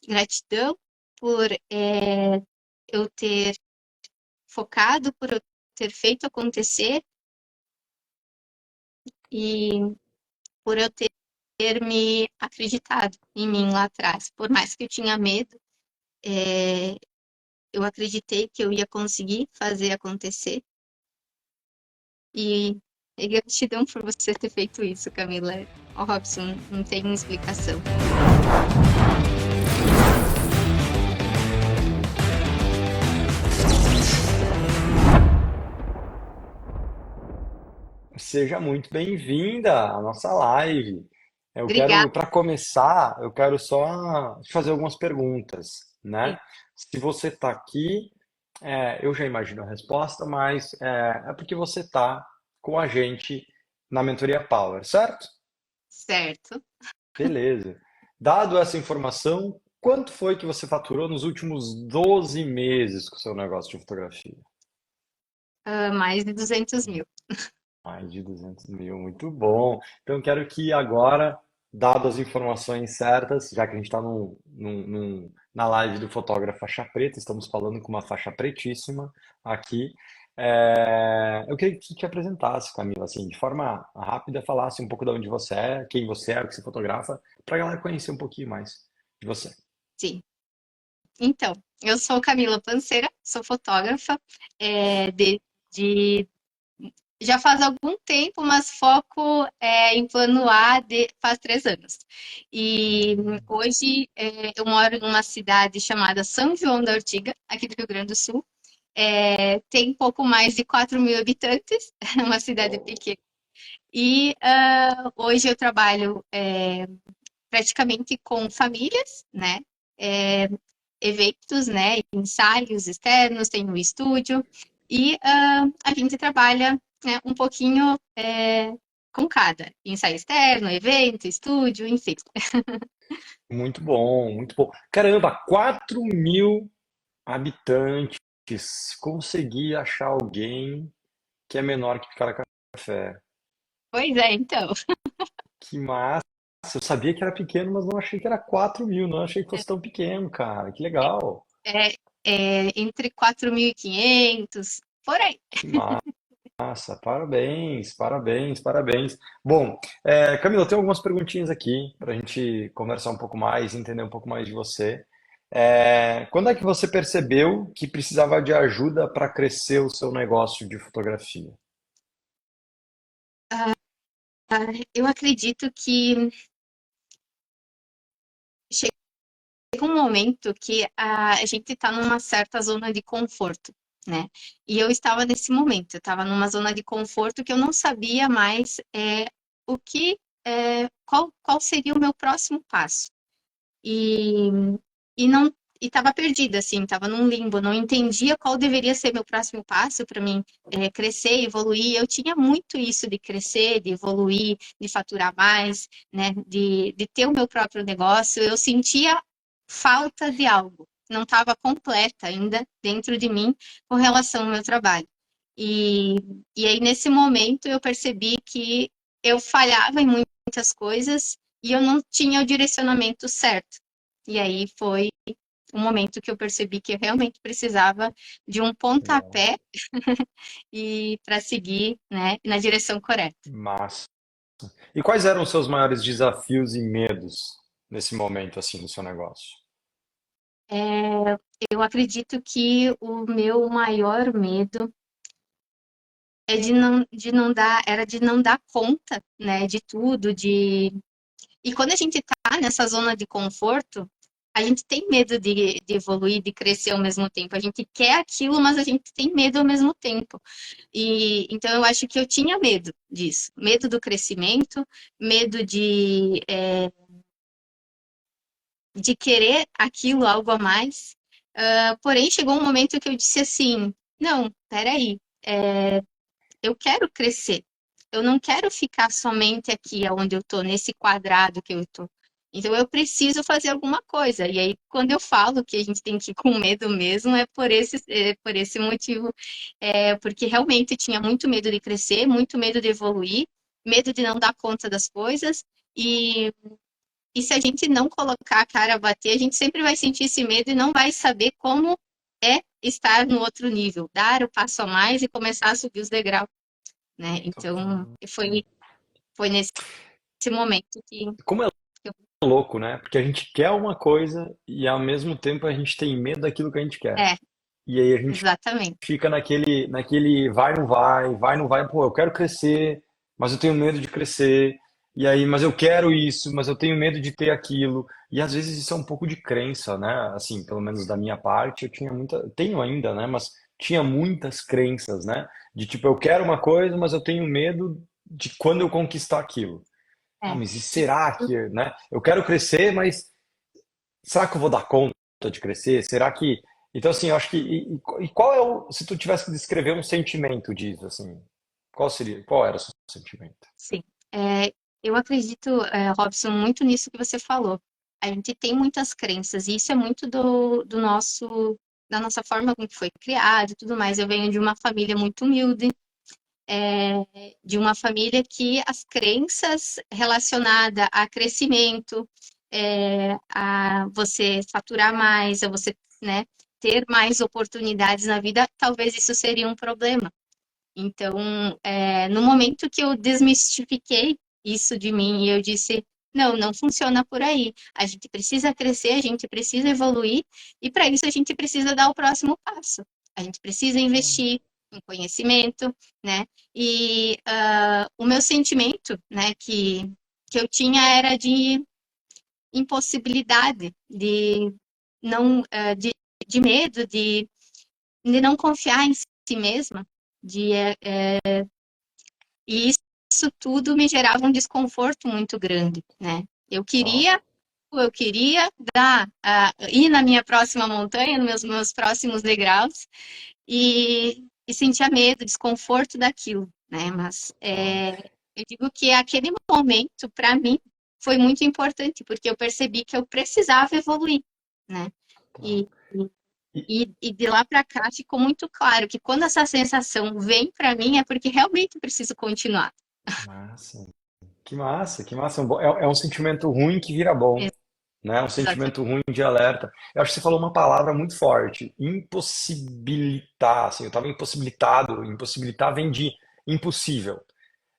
Gratidão por eu ter focado, por eu ter feito acontecer e por eu ter me acreditado em mim lá atrás. Por mais que eu tinha medo, é, eu acreditei que eu ia conseguir fazer acontecer. E gratidão por você ter feito isso, Camila. Ó, Robson, não tem explicação. Seja muito bem-vinda à nossa live. Eu Obrigada. quero, para começar, eu quero só te fazer algumas perguntas, né? Se você está aqui, eu já imagino a resposta, mas é porque você está com a gente na Mentoria Power, certo? Certo. Beleza. Dado essa informação, quanto foi que você faturou nos últimos 12 meses com o seu negócio de fotografia? Mais de 200.000. Mais de 200 mil, muito bom. Então, eu quero que agora, dadas as informações certas, já que a gente está na live do fotógrafo faixa preta, estamos falando com uma faixa pretíssima aqui. Eu queria que te apresentasse, Camila, assim, de forma rápida, falasse um pouco de onde você é, quem você é, o que você fotografa, para a galera conhecer um pouquinho mais de você. Sim. Então, eu sou Camila Panceira, sou fotógrafa, de já faz algum tempo, mas foco em plano A faz 3 anos. E hoje eu moro numa cidade chamada São João da Ortiga, aqui do Rio Grande do Sul. Tem pouco mais de 4 mil habitantes, é uma cidade pequena. E hoje eu trabalho praticamente com famílias, né? É, eventos, né? Ensaios externos, tem um estúdio. E a gente trabalha, né, um pouquinho com cada. Ensaio externo, evento, estúdio, enfim. Muito bom, muito bom. Caramba, 4 mil habitantes. Consegui achar alguém que é menor que Picara Café. Pois é, então. Que massa! Eu sabia que era pequeno, mas não achei que era 4 mil. Não achei que fosse tão pequeno, cara. Que legal. É, entre 4.500 por aí. Que massa. Parabéns, parabéns, parabéns. Bom, Camila, eu tenho algumas perguntinhas aqui para a gente conversar um pouco mais, entender um pouco mais de você. Quando é que você percebeu que precisava de ajuda para crescer o seu negócio de fotografia? Eu acredito que chega um momento que a gente está numa certa zona de conforto, né? E eu estava nesse momento, eu estava numa zona de conforto que eu não sabia mais o que, qual seria o meu próximo passo. E, e não e estava perdida, assim, estava num limbo, não entendia qual deveria ser meu próximo passo para mim crescer, evoluir. Eu tinha muito isso de crescer, de evoluir, de faturar mais, né, de ter o meu próprio negócio. Eu sentia falta de algo, não estava completa ainda dentro de mim com relação ao meu trabalho. E, e aí, nesse momento, eu percebi que eu falhava em muitas coisas e eu não tinha o direcionamento certo. E aí foi o momento que eu percebi que eu realmente precisava de um Legal. pontapé e para seguir, né, na direção correta. Massa. E quais eram os seus maiores desafios e medos nesse momento, assim, do seu negócio? Eu acredito que o meu maior medo era de não dar conta, né, de tudo, e quando a gente está nessa zona de conforto, a gente tem medo de evoluir, de crescer ao mesmo tempo. A gente quer aquilo, mas a gente tem medo ao mesmo tempo. E então eu acho que eu tinha medo disso, medo do crescimento, medo de querer aquilo, algo a mais. Porém, chegou um momento que eu disse assim: não, peraí, eu quero crescer. Eu não quero ficar somente aqui onde eu estou, nesse quadrado que eu estou. Então eu preciso fazer alguma coisa. E aí, quando eu falo que a gente tem que ir com medo mesmo, é por esse motivo. Porque realmente tinha muito medo de crescer, muito medo de evoluir, medo de não dar conta das coisas. E E se a gente não colocar a cara a bater, a gente sempre vai sentir esse medo e não vai saber como é estar no outro nível, dar o passo a mais e começar a subir os degraus, né? Então, foi nesse momento que Como é eu... louco, né? Porque a gente quer uma coisa e ao mesmo tempo a gente tem medo daquilo que a gente quer. É, E aí a gente exatamente. fica naquele vai, não vai, pô, eu quero crescer, mas eu tenho medo de crescer. E aí, mas eu quero isso, mas eu tenho medo de ter aquilo. E às vezes isso é um pouco de crença, né? Assim, pelo menos da minha parte, eu tinha muita, tenho ainda, né? Mas tinha muitas crenças, né? De tipo, eu quero uma coisa, mas eu tenho medo de quando eu conquistar aquilo. Ah, É. mas e Isso, será que, né? Eu quero crescer, mas será que eu vou dar conta de crescer? Será que. Então, assim, eu acho que. E qual é o. Se tu tivesse que descrever um sentimento disso, assim, qual seria? Qual era o seu sentimento? sim. Eu acredito, Robson, muito nisso que você falou. A gente tem muitas crenças, e isso é muito da nossa forma como que foi criado e tudo mais. Eu venho de uma família muito humilde, de uma família que as crenças relacionadas a crescimento, a você faturar mais, a você, né, ter mais oportunidades na vida, talvez isso seria um problema. Então, no momento que eu desmistifiquei isso de mim e eu disse, não, não funciona por aí. A gente precisa crescer, a gente precisa evoluir, e para isso a gente precisa dar o próximo passo. A gente precisa investir em conhecimento, né? E o meu sentimento, né, que eu tinha era de impossibilidade, de não, de medo, de não confiar em si mesma, de e isso tudo me gerava um desconforto muito grande, né? Ó, Eu queria ir na minha próxima montanha, nos meus próximos degraus, e sentia medo, desconforto daquilo, né? Mas ó, eu digo que aquele momento, para mim, foi muito importante, porque eu percebi que eu precisava evoluir, né? tá. E, E, e de lá para cá ficou muito claro que quando essa sensação vem para mim é porque realmente eu preciso continuar. massa. Que massa, que massa. É um sentimento ruim que vira bom, né? É um Exatamente. sentimento ruim de alerta. Eu acho que você falou uma palavra muito forte, impossibilitar, assim, eu estava impossibilitado, impossibilitar vem de impossível.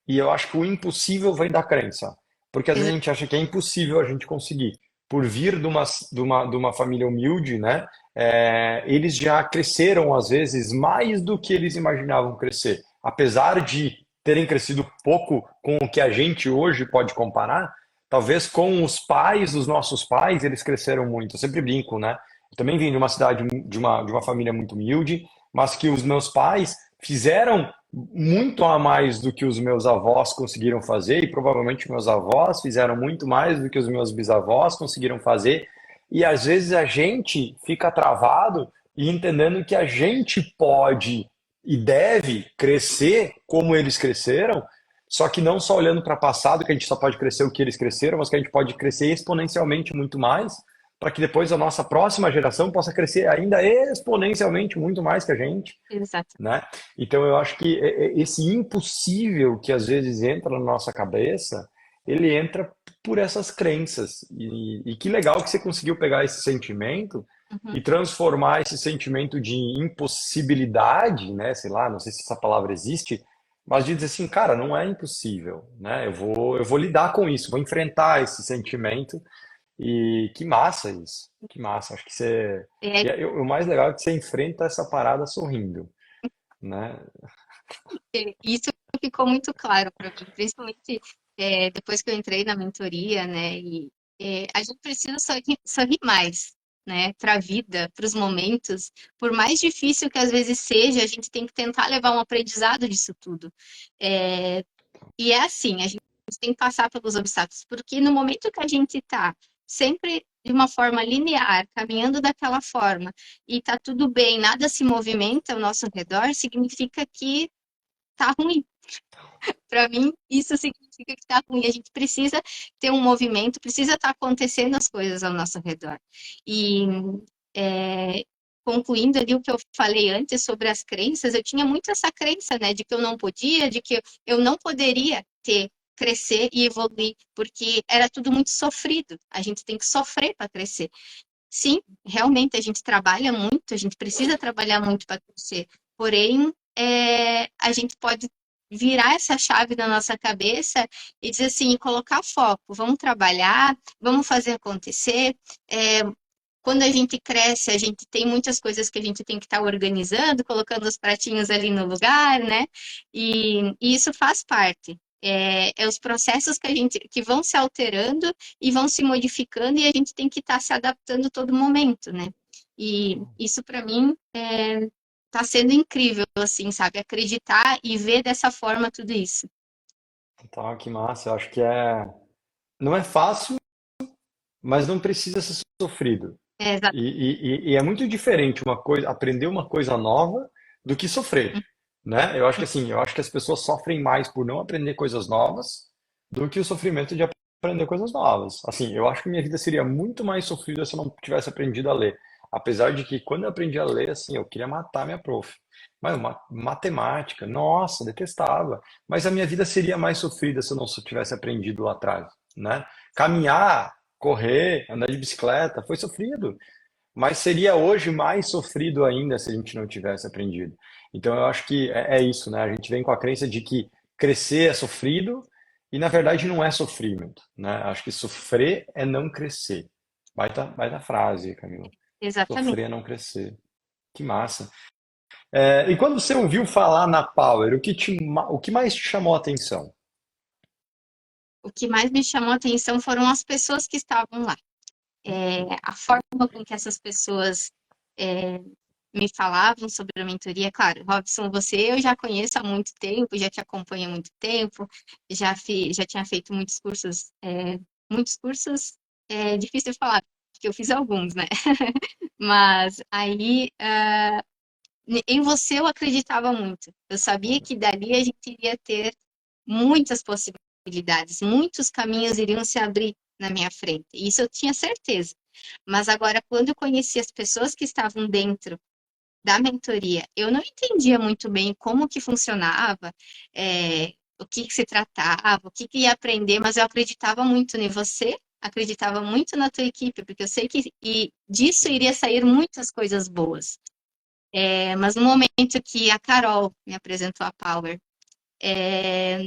E eu acho que o impossível vem da crença. Porque às vezes a gente acha que é impossível a gente conseguir. Por vir de uma família humilde, né? Eles já cresceram, às vezes, mais do que eles imaginavam crescer. Apesar de terem crescido pouco com o que a gente hoje pode comparar, talvez com os pais dos nossos pais, eles cresceram muito. Eu sempre brinco, né? Eu também vim de uma cidade, de uma família muito humilde, mas que os meus pais fizeram muito a mais do que os meus avós conseguiram fazer, e provavelmente meus avós fizeram muito mais do que os meus bisavós conseguiram fazer. E às vezes a gente fica travado e entendendo que a gente pode e deve crescer como eles cresceram, só que não só olhando para o passado, que a gente só pode crescer o que eles cresceram, mas que a gente pode crescer exponencialmente muito mais, para que depois a nossa próxima geração possa crescer ainda exponencialmente muito mais que a gente, Exato. né? Então eu acho que esse impossível que às vezes entra na nossa cabeça, ele entra por essas crenças. E que legal que você conseguiu pegar esse sentimento Uhum. e transformar esse sentimento de impossibilidade, né? Sei lá, não sei se essa palavra existe, mas de dizer assim, cara, não é impossível, né? Eu vou lidar com isso, vou enfrentar esse sentimento. E que massa isso, que massa. Acho que você. É, O mais legal é que você enfrenta essa parada sorrindo, né? isso ficou muito claro para mim, principalmente depois que eu entrei na mentoria, né? E a gente precisa sorrir mais, né? Para a vida, para os momentos, por mais difícil que às vezes seja, a gente tem que tentar levar um aprendizado disso tudo. É, E é assim, a gente tem que passar pelos obstáculos, porque no momento que a gente está sempre de uma forma linear, caminhando daquela forma, e está tudo bem, nada se movimenta ao nosso redor, significa que está ruim. Para mim, isso significa que está ruim. A gente precisa ter um movimento, precisa estar acontecendo as coisas ao nosso redor. E é, concluindo ali o que eu falei antes sobre as crenças, eu tinha muito essa crença, né, de que eu não podia, de que eu não poderia ter crescer e evoluir, porque era tudo muito sofrido. A gente tem que sofrer para crescer. Sim, realmente a gente trabalha muito, a gente precisa trabalhar muito para crescer. Porém, a gente pode virar essa chave na nossa cabeça e dizer assim, colocar foco, vamos trabalhar, vamos fazer acontecer. É, quando a gente cresce, a gente tem muitas coisas que a gente tem que estar organizando, colocando os pratinhos ali no lugar, né? E isso faz parte. É os processos que a gente que vão se alterando e vão se modificando e a gente tem que estar se adaptando todo momento, né? E isso para mim está sendo incrível, assim, sabe? Acreditar e ver dessa forma tudo isso. Então, que massa. Eu acho que não é fácil, mas não precisa ser sofrido. É, exa- E é muito diferente uma coisa, aprender uma coisa nova do que sofrer, né? Eu acho que assim, eu acho que as pessoas sofrem mais por não aprender coisas novas do que o sofrimento de aprender coisas novas. Assim, eu acho que minha vida seria muito mais sofrida se eu não tivesse aprendido a ler. Apesar de que quando eu aprendi a ler, assim, eu queria matar minha prof. Mas matemática, nossa, detestava. Mas a minha vida seria mais sofrida se eu não tivesse aprendido lá atrás, né? Caminhar, correr, andar de bicicleta, foi sofrido. Mas seria hoje mais sofrido ainda se a gente não tivesse aprendido. Então eu acho que é isso, né? A gente vem com a crença de que crescer é sofrido e na verdade não é sofrimento, né? Acho que sofrer é não crescer. Baita frase, Camila. Exatamente. Sofrer é não crescer. Que massa. E quando você ouviu falar na Power, o que mais te chamou a atenção? O que mais me chamou a atenção foram as pessoas que estavam lá. A forma com que essas pessoas é, me falavam sobre a mentoria. Claro, Robson, você eu já conheço há muito tempo, já te acompanho há muito tempo, já tinha feito muitos cursos, é difícil de falar, porque eu fiz alguns, né? Mas aí, em você eu acreditava muito. Eu sabia que dali a gente iria ter muitas possibilidades, muitos caminhos iriam se abrir na minha frente. Isso eu tinha certeza. Mas agora, quando eu conheci as pessoas que estavam dentro da mentoria, eu não entendia muito bem como que funcionava, o que que se tratava, o que que ia aprender, mas eu acreditava muito em você, acreditava muito na tua equipe, porque eu sei que disso iria sair muitas coisas boas. Mas no momento que a Carol me apresentou a Power, é,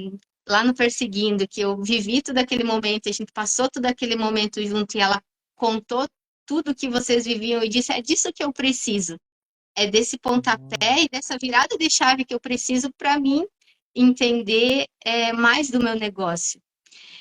lá no Perseguindo, que eu vivi todo aquele momento, a gente passou todo aquele momento junto e ela contou tudo que vocês viviam e disse, é disso que eu preciso. É desse pontapé e dessa virada de chave que eu preciso para mim entender mais do meu negócio.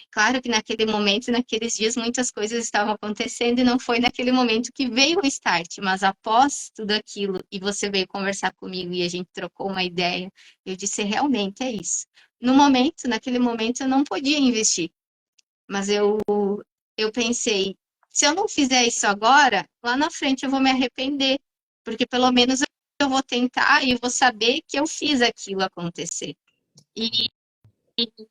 Claro que naquele momento, naqueles dias, muitas coisas estavam acontecendo e não foi naquele momento que veio o start, mas após tudo aquilo e você veio conversar comigo e a gente trocou uma ideia, eu disse, realmente é isso. No momento, naquele momento, eu não podia investir, mas eu pensei, se eu não fizer isso agora, lá na frente eu vou me arrepender, porque pelo menos eu vou tentar e vou saber que eu fiz aquilo acontecer. E,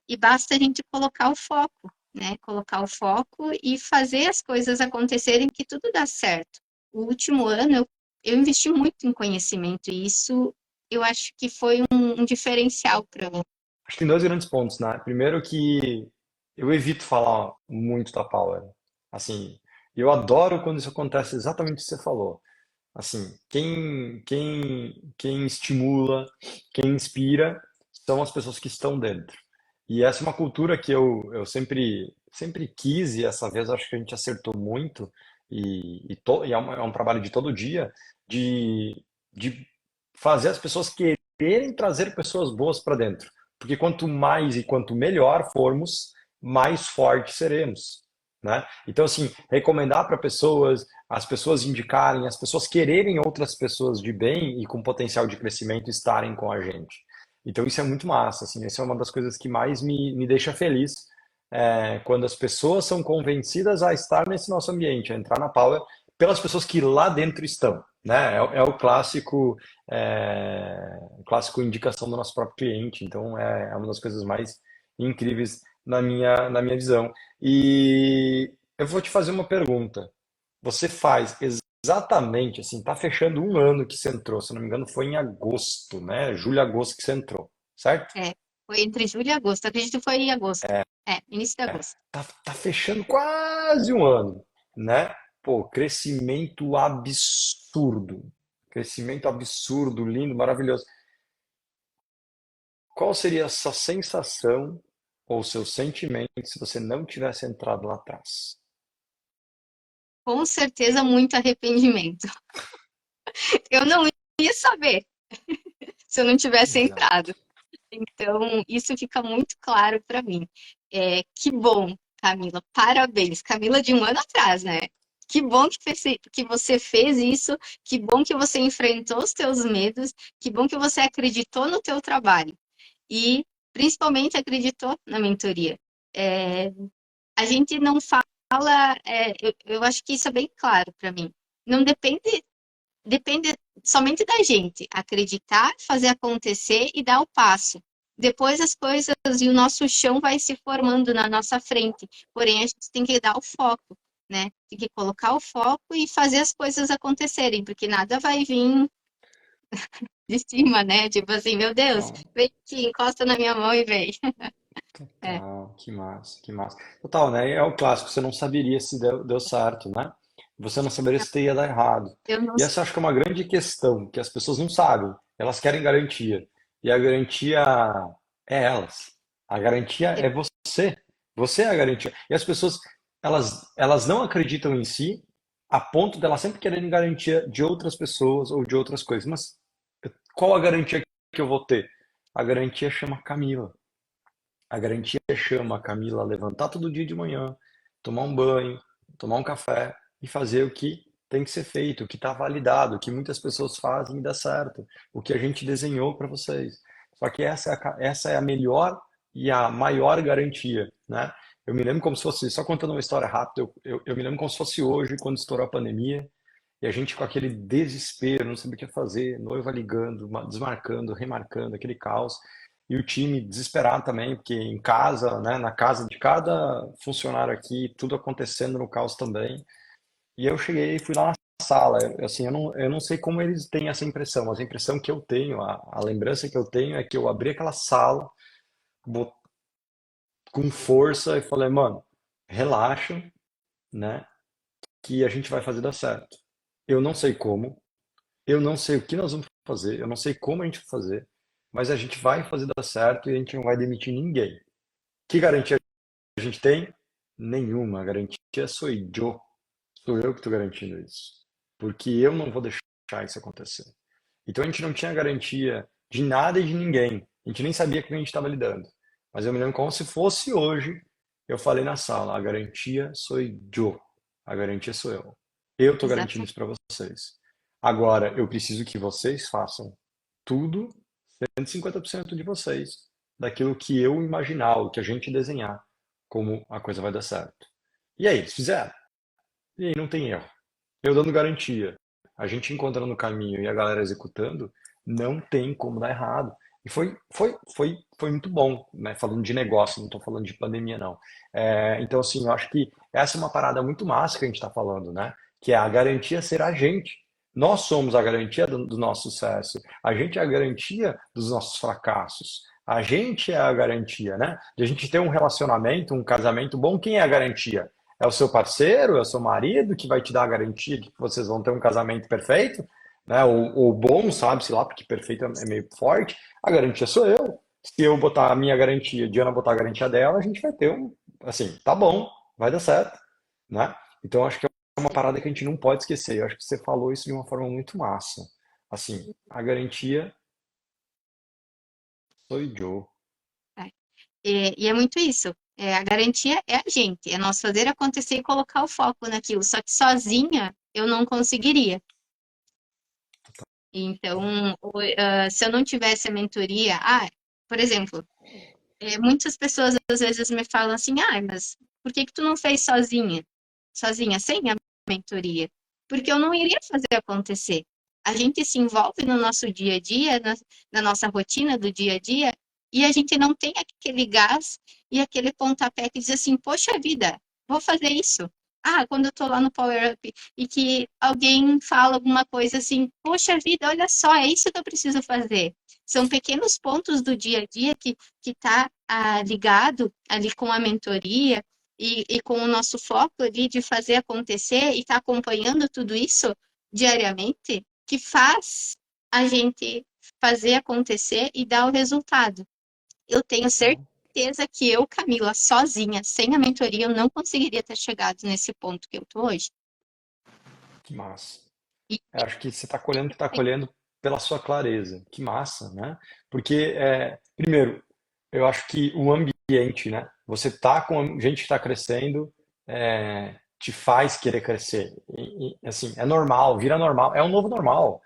e basta a gente colocar o foco, né? Colocar o foco e fazer as coisas acontecerem que tudo dá certo. O último ano eu investi muito em conhecimento e isso eu acho que foi um diferencial para mim. Acho que tem dois grandes pontos, né? Primeiro que eu evito falar muito da Power. Assim, eu adoro quando isso acontece exatamente o que você falou. Assim, quem estimula, quem inspira são as pessoas que estão dentro. E essa é uma cultura que eu sempre quis, e essa vez acho que a gente acertou muito, e é um trabalho de todo dia, de fazer as pessoas quererem trazer pessoas boas para dentro. Porque quanto mais e quanto melhor formos, mais fortes seremos, né? Então, assim, recomendar para pessoas, as pessoas indicarem, as pessoas quererem outras pessoas de bem e com potencial de crescimento estarem com a gente. Então, isso é muito massa, assim, essa é uma das coisas que mais me deixa feliz, quando as pessoas são convencidas a estar nesse nosso ambiente, a entrar na Power, pelas pessoas que lá dentro estão, né? É o clássico indicação do nosso próprio cliente. Então, é uma das coisas mais incríveis na minha visão. E eu vou te fazer uma pergunta. Você faz exatamente assim, tá fechando um ano que você entrou, se não me engano, foi em agosto, né? Julho, agosto que você entrou, certo? É, Foi entre julho e agosto. Acredito que foi em agosto. Início de agosto. Tá fechando quase um ano, né? Pô, crescimento absurdo. Crescimento absurdo, lindo, maravilhoso. Qual seria a sua sensação ou seu sentimento se você não tivesse entrado lá atrás? Com certeza, muito arrependimento. Eu não ia saber se eu não tivesse Exato. entrado. Então, isso fica muito claro para mim. Que bom, Camila, parabéns. Camila de um ano atrás, né? Que bom que você fez isso, que bom que você enfrentou os teus medos, que bom que você acreditou no teu trabalho e principalmente acreditou na mentoria. É, a gente não fala, eu acho que isso é bem claro para mim. Não depende somente da gente acreditar, fazer acontecer e dar o passo. Depois as coisas e o nosso chão vai se formando na nossa frente. Porém, a gente tem que dar o foco, né? Tem que colocar o foco e fazer as coisas acontecerem, porque nada vai vir de cima, né? Tipo assim, meu Deus, Então, vem aqui, encosta na minha mão e vem. É, total, que massa, que massa. Total, né? É o clássico, você não saberia se deu certo, né? Você não saberia se ia dar errado. eu não E essa acho que é uma grande questão, que as pessoas não sabem. Elas querem garantia. E a garantia é elas. A garantia é você. Você é a garantia. E as pessoas, elas não acreditam em si, a ponto delas sempre quererem garantia de outras pessoas ou de outras coisas. Mas qual a garantia que eu vou ter? A garantia chama Camila. A garantia chama a Camila a levantar todo dia de manhã, tomar um banho, tomar um café e fazer o que tem que ser feito, o que está validado, o que muitas pessoas fazem e dá certo, o que a gente desenhou para vocês. Só que essa é a melhor e a maior garantia, né? Eu me lembro como se fosse, só contando uma história rápida, eu me lembro como se fosse hoje, quando estourou a pandemia, e a gente com aquele desespero, não sabia o que fazer, noiva ligando, desmarcando, remarcando, aquele caos. E o time desesperado também, porque em casa, né, na casa de cada funcionário aqui, tudo acontecendo no caos também. E eu cheguei e fui lá na sala. Assim, eu não sei como eles têm essa impressão, mas a impressão que eu tenho, a lembrança que eu tenho é que eu abri aquela sala com força e falei, mano, relaxa, né, que a gente vai fazer dar certo. Eu não sei como, eu não sei o que nós vamos fazer, eu não sei como a gente vai fazer, mas a gente vai fazer dar certo e a gente não vai demitir ninguém. Que garantia a gente tem? Nenhuma. A garantia sou eu. Sou eu que estou garantindo isso. Porque eu não vou deixar isso acontecer. Então a gente não tinha garantia de nada e de ninguém. A gente nem sabia com quem a gente estava lidando. Mas eu me lembro como se fosse hoje. Eu falei na sala: a garantia sou eu. A garantia sou eu. Eu estou garantindo exatamente. isso para vocês. Agora, eu preciso que vocês façam tudo, 150% de vocês, daquilo que eu imaginar, o que a gente desenhar, como a coisa vai dar certo. E aí, eles fizeram. E aí não tem erro. Eu dando garantia, a gente encontrando o caminho e a galera executando, não tem como dar errado. E foi muito bom, né? Falando de negócio, não estou falando de pandemia, não. Então, assim, eu acho que essa é uma parada muito massa que a gente está falando, né? Que é a garantia ser a gente. Nós somos a garantia do nosso sucesso. A gente é a garantia dos nossos fracassos. A gente é a garantia, né? De a gente ter um relacionamento, um casamento bom, quem é a garantia? É o seu parceiro, é o seu marido que vai te dar a garantia de que vocês vão ter um casamento perfeito, né? Ou bom, sabe-se lá, porque perfeito é meio forte. A garantia sou eu. Se eu botar a minha garantia, a Diana botar a garantia dela, a gente vai ter um, assim, tá bom, vai dar certo, né? Então acho que é uma parada que a gente não pode esquecer. Eu acho que você falou isso de uma forma muito massa. Assim, a garantia sou eu. É. E é muito isso. A garantia é a gente, é nós fazer acontecer e colocar o foco naquilo. Só que sozinha eu não conseguiria. Então, se eu não tivesse a mentoria, por exemplo, muitas pessoas às vezes me falam assim, mas por que que tu não fez sozinha, sem a mentoria? Porque eu não iria fazer acontecer. A gente se envolve no nosso dia a dia, na nossa rotina do dia a dia, e a gente não tem aquele gás e aquele pontapé que diz assim, poxa vida, vou fazer isso. quando eu tô lá no Power Up e que alguém fala alguma coisa assim, poxa vida, olha só, é isso que eu preciso fazer. São pequenos pontos do dia a dia que tá ligado ali com a mentoria e com o nosso foco ali de fazer acontecer e tá acompanhando tudo isso diariamente, que faz a gente fazer acontecer e dar o resultado. Eu tenho certeza que eu, Camila, sozinha, sem a mentoria, eu não conseguiria ter chegado nesse ponto que eu tô hoje. Que massa. E Eu acho que você está colhendo pela sua clareza. Que massa, né? Porque, primeiro, eu acho que o ambiente, né? Você tá com gente que está crescendo, te faz querer crescer. Assim, é normal, vira normal. É um novo normal.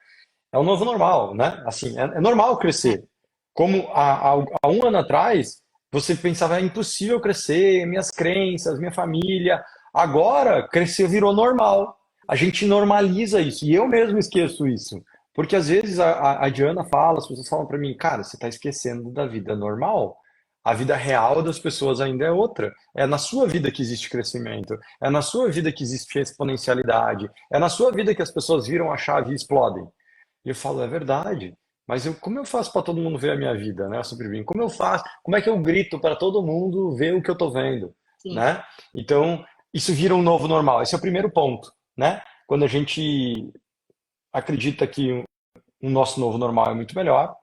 É um novo normal, né? Assim, é normal é, crescer. Como há um ano atrás, você pensava, é impossível crescer, minhas crenças, minha família. Agora, crescer virou normal. A gente normaliza isso. E eu mesmo esqueço isso. Porque às vezes a Diana fala, as pessoas falam para mim, cara, você está esquecendo da vida normal. A vida real das pessoas ainda é outra. É na sua vida que existe crescimento. É na sua vida que existe exponencialidade. É na sua vida que as pessoas viram a chave e explodem. E eu falo, é verdade. Mas como eu faço para todo mundo ver a minha vida, né? Eu sempre brinco. Como eu faço? Como é que eu grito para todo mundo ver o que eu estou vendo, sim. né? Então, isso vira um novo normal. Esse é o primeiro ponto, né? Quando a gente acredita que o nosso novo normal é muito melhor,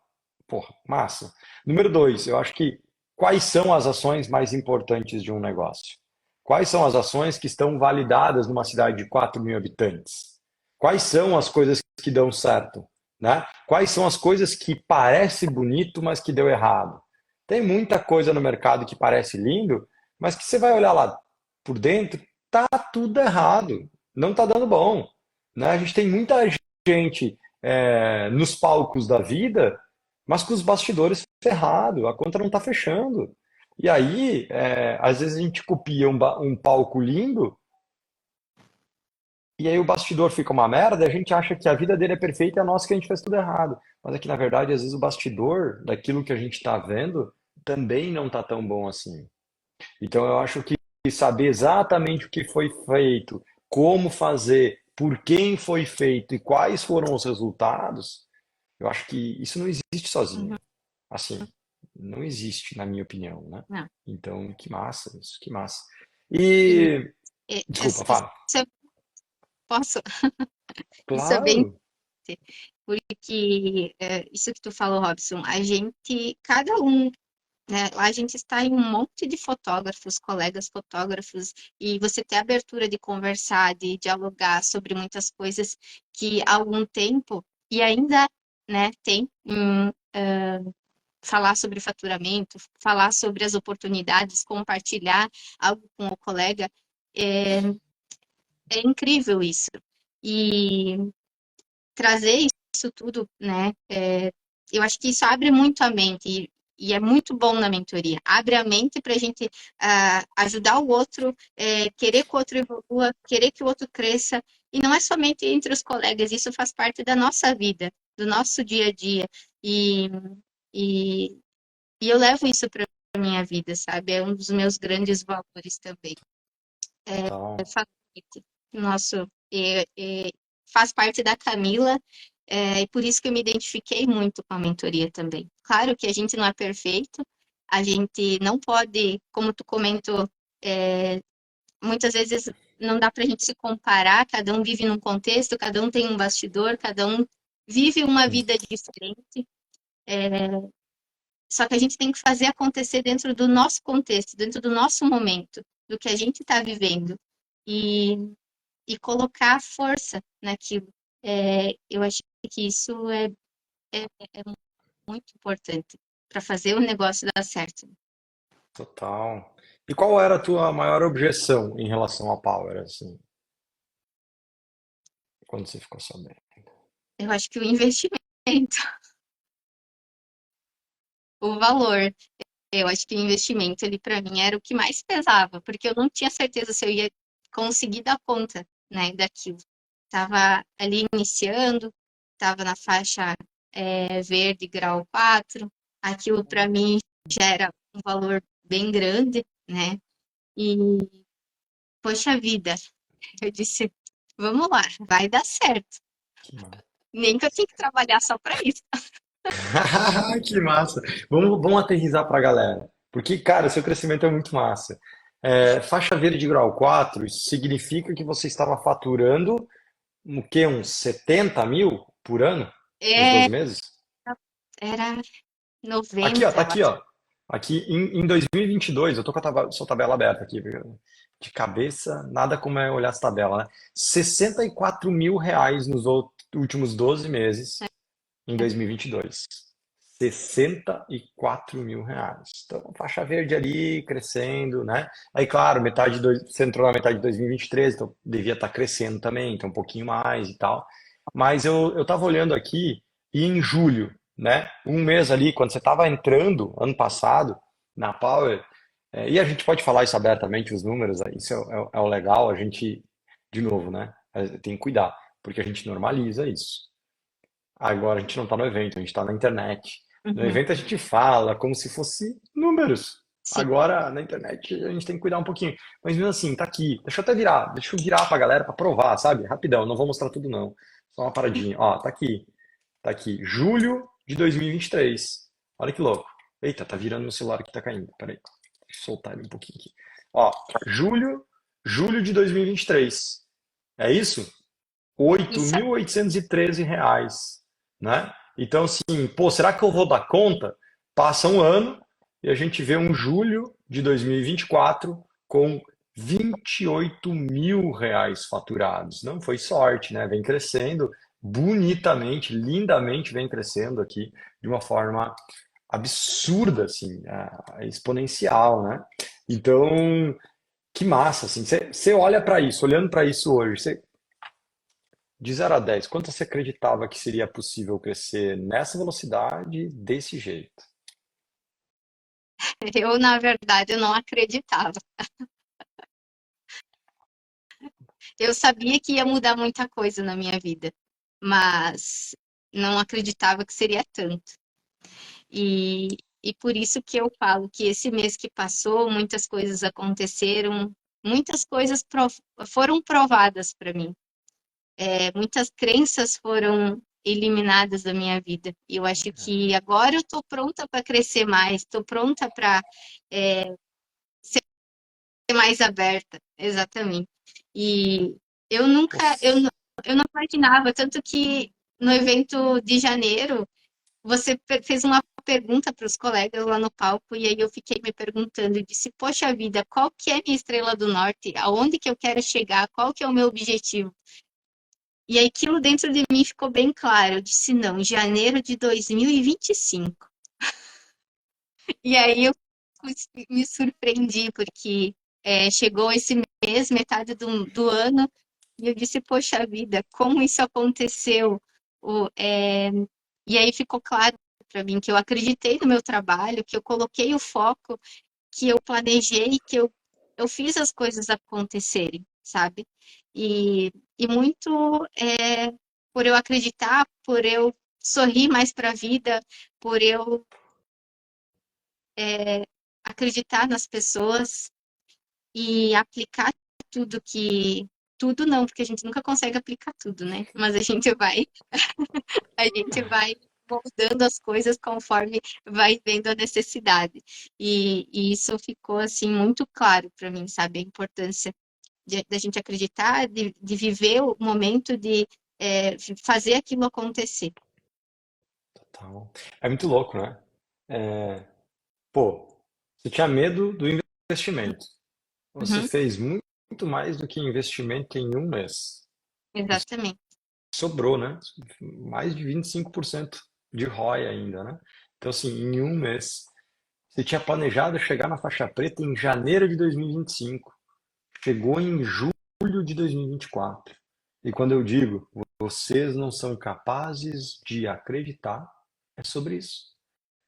porra, massa. Número dois, eu acho que quais são as ações mais importantes de um negócio? Quais são as ações que estão validadas numa cidade de 4 mil habitantes? Quais são as coisas que dão certo? Né? Quais são as coisas que parece bonito, mas que deu errado? Tem muita coisa no mercado que parece lindo, mas que você vai olhar lá por dentro, tá tudo errado, não tá dando bom. Né? A gente tem muita gente nos palcos da vida, mas com os bastidores ferrado, a conta não está fechando. E aí, às vezes a gente copia um palco lindo, e aí o bastidor fica uma merda, e a gente acha que a vida dele é perfeita e a nossa que a gente faz tudo errado. Mas é que, na verdade, às vezes o bastidor daquilo que a gente está vendo também não está tão bom assim. Então eu acho que saber exatamente o que foi feito, como fazer, por quem foi feito e quais foram os resultados, eu acho que isso não existe Uhum. sozinho. Assim, não existe, na minha opinião, né? Não. Então, que massa isso, que massa. E, E, e- desculpa, isso fala. é, posso, isso é bem Claro. porque isso que tu falou, Robson, a gente, cada um, né, lá a gente está em um monte de fotógrafos, colegas fotógrafos, e você ter a abertura de conversar, de dialogar sobre muitas coisas que há algum tempo, e ainda, né, tem, falar sobre faturamento, falar sobre as oportunidades, compartilhar algo com o colega, é, é incrível isso. E trazer isso tudo, né? Eu acho que isso abre muito a mente e é muito bom na mentoria. Abre a mente para a gente ajudar o outro, querer que o outro evolua, querer que o outro cresça. E não é somente entre os colegas, isso faz parte da nossa vida, do nosso dia a dia. E, e, e eu levo isso para a minha vida, sabe? É um dos meus grandes valores também. Total. Faz parte nosso, faz parte da Camila, e por isso que eu me identifiquei muito com a mentoria também. Claro que a gente não é perfeito, a gente não pode, como tu comentou, é, muitas vezes não dá para a gente se comparar, cada um vive num contexto, cada um tem um bastidor, cada um vive uma vida diferente, só que a gente tem que fazer acontecer dentro do nosso contexto, dentro do nosso momento, do que a gente está vivendo. E colocar força naquilo. Eu acho que isso é muito importante para fazer o negócio dar certo. Total. E qual era a tua maior objeção em relação à Power, assim, quando você ficou sabendo? Eu acho que o investimento, o valor, eu acho que o investimento ali para mim era o que mais pesava, porque eu não tinha certeza se eu ia conseguir dar conta, né, daquilo. Estava ali iniciando, estava na faixa verde grau 4, aquilo para mim já era um valor bem grande, né? E, poxa vida, Eu disse, vamos lá, vai dar certo. Que massa. Nem que eu tinha que trabalhar só para isso. Que massa. Vamos aterrissar para a galera. Porque, cara, seu crescimento é muito massa. Faixa verde grau 4, isso significa que você estava faturando o quê? Uns 70 mil por ano? Nos É, 12 meses? era Aqui, ó, 90, tá eu aqui, acho. ó. Aqui em 2022, eu tô com sua tabela aberta aqui, de cabeça, nada como é olhar essa tabela, né? 64 mil reais nos últimos 12 meses em 2022. 64 mil reais. Então, faixa verde ali, crescendo, né? Aí, claro, você entrou na metade de 2023, então devia estar crescendo também, então um pouquinho mais e tal. Mas eu tava olhando aqui, e em julho, né? Um mês ali, quando você estava entrando, ano passado, na Power, e a gente pode falar isso abertamente, os números, isso é o legal, a gente, de novo, né? Tem que cuidar, porque a gente normaliza isso. Agora a gente não está no evento, a gente está na internet. No Uhum, evento a gente fala como se fosse números. sim, Agora na internet a gente tem que cuidar um pouquinho. Mas mesmo assim, tá aqui. Deixa eu virar pra galera pra provar, sabe? Rapidão, não vou mostrar tudo não. Só uma paradinha. Ó, tá aqui. Tá aqui. Julho de 2023. Olha que louco. Eita, tá virando meu celular que tá caindo. Peraí. Deixa eu soltar ele um pouquinho aqui. Ó, julho de 2023. É isso? isso. 8.813 reais, né? Então, assim, pô, será que eu vou dar conta? Passa um ano e a gente vê um julho de 2024 com 28 mil reais faturados. Não foi sorte, né? Vem crescendo bonitamente, lindamente vem crescendo aqui de uma forma absurda, assim, exponencial, né? Então, que massa, assim. Você olha para isso, olhando para isso hoje, de 0 a 10, quanto você acreditava que seria possível crescer nessa velocidade, desse jeito? Eu, na verdade, eu não acreditava. Eu sabia que ia mudar muita coisa na minha vida, mas não acreditava que seria tanto. E, e por isso que eu falo que esse mês que passou, muitas coisas aconteceram, muitas coisas foram provadas para mim. Muitas crenças foram eliminadas da minha vida. E eu acho que agora eu estou pronta para crescer mais, estou pronta para ser mais aberta, exatamente. E eu nunca, Nossa. eu não imaginava, tanto que no evento de janeiro, você fez uma pergunta para os colegas lá no palco, e aí eu fiquei me perguntando, e disse, poxa vida, qual que é a minha estrela do norte? Aonde que eu quero chegar? Qual que é o meu objetivo? E aí aquilo dentro de mim ficou bem claro. Eu disse, não, em janeiro de 2025. E aí eu me surpreendi, porque chegou esse mês, metade do ano, e eu disse, poxa vida, como isso aconteceu? O, é, E aí ficou claro para mim que eu acreditei no meu trabalho, que eu coloquei o foco, que eu planejei, que eu fiz as coisas acontecerem, sabe? E muito por eu acreditar, por eu sorrir mais para a vida, por eu acreditar nas pessoas e aplicar tudo que. Tudo não, porque a gente nunca consegue aplicar tudo, né? Mas a gente vai moldando as coisas conforme vai vendo a necessidade. E isso ficou assim muito claro para mim, sabe? A importância da gente acreditar, de viver o momento, de fazer aquilo acontecer. Total. É muito louco, né? É, pô, você tinha medo do investimento. Você Uhum, fez muito mais do que investimento em um mês. exatamente. Sobrou, né? Mais de 25% de ROI ainda, né? Então, assim, em um mês. Você tinha planejado chegar na faixa preta em janeiro de 2025. Chegou em julho de 2024. E quando eu digo, vocês não são capazes de acreditar, é sobre isso.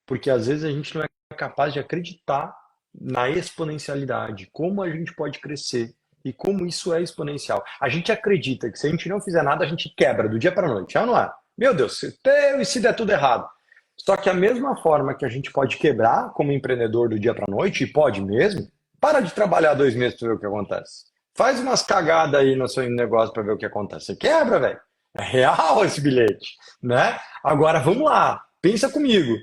Porque às vezes a gente não é capaz de acreditar na exponencialidade, como a gente pode crescer e como isso é exponencial. A gente acredita que se a gente não fizer nada, a gente quebra do dia para a noite. É ou não é? Meu Deus, e se der tudo errado? Só que a mesma forma que a gente pode quebrar como empreendedor do dia para a noite, e pode mesmo, para de trabalhar 2 meses para ver o que acontece. Faz umas cagadas aí no seu negócio para ver o que acontece. Você quebra, velho. É real esse bilhete, né? Agora vamos lá, pensa comigo.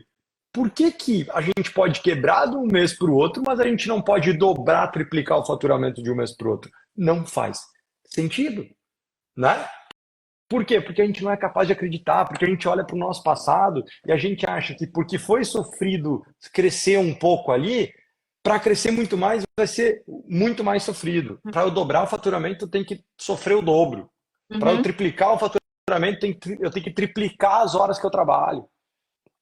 Por que que a gente pode quebrar de um mês para o outro, mas a gente não pode dobrar, triplicar o faturamento de um mês para o outro? Não faz sentido, né? Por quê? Porque a gente não é capaz de acreditar, porque a gente olha para o nosso passado e a gente acha que porque foi sofrido crescer um pouco ali, para crescer muito mais vai ser muito mais sofrido. Para eu dobrar o faturamento, eu tenho que sofrer o dobro. Para eu Uhum, triplicar o faturamento, eu tenho que triplicar as horas que eu trabalho.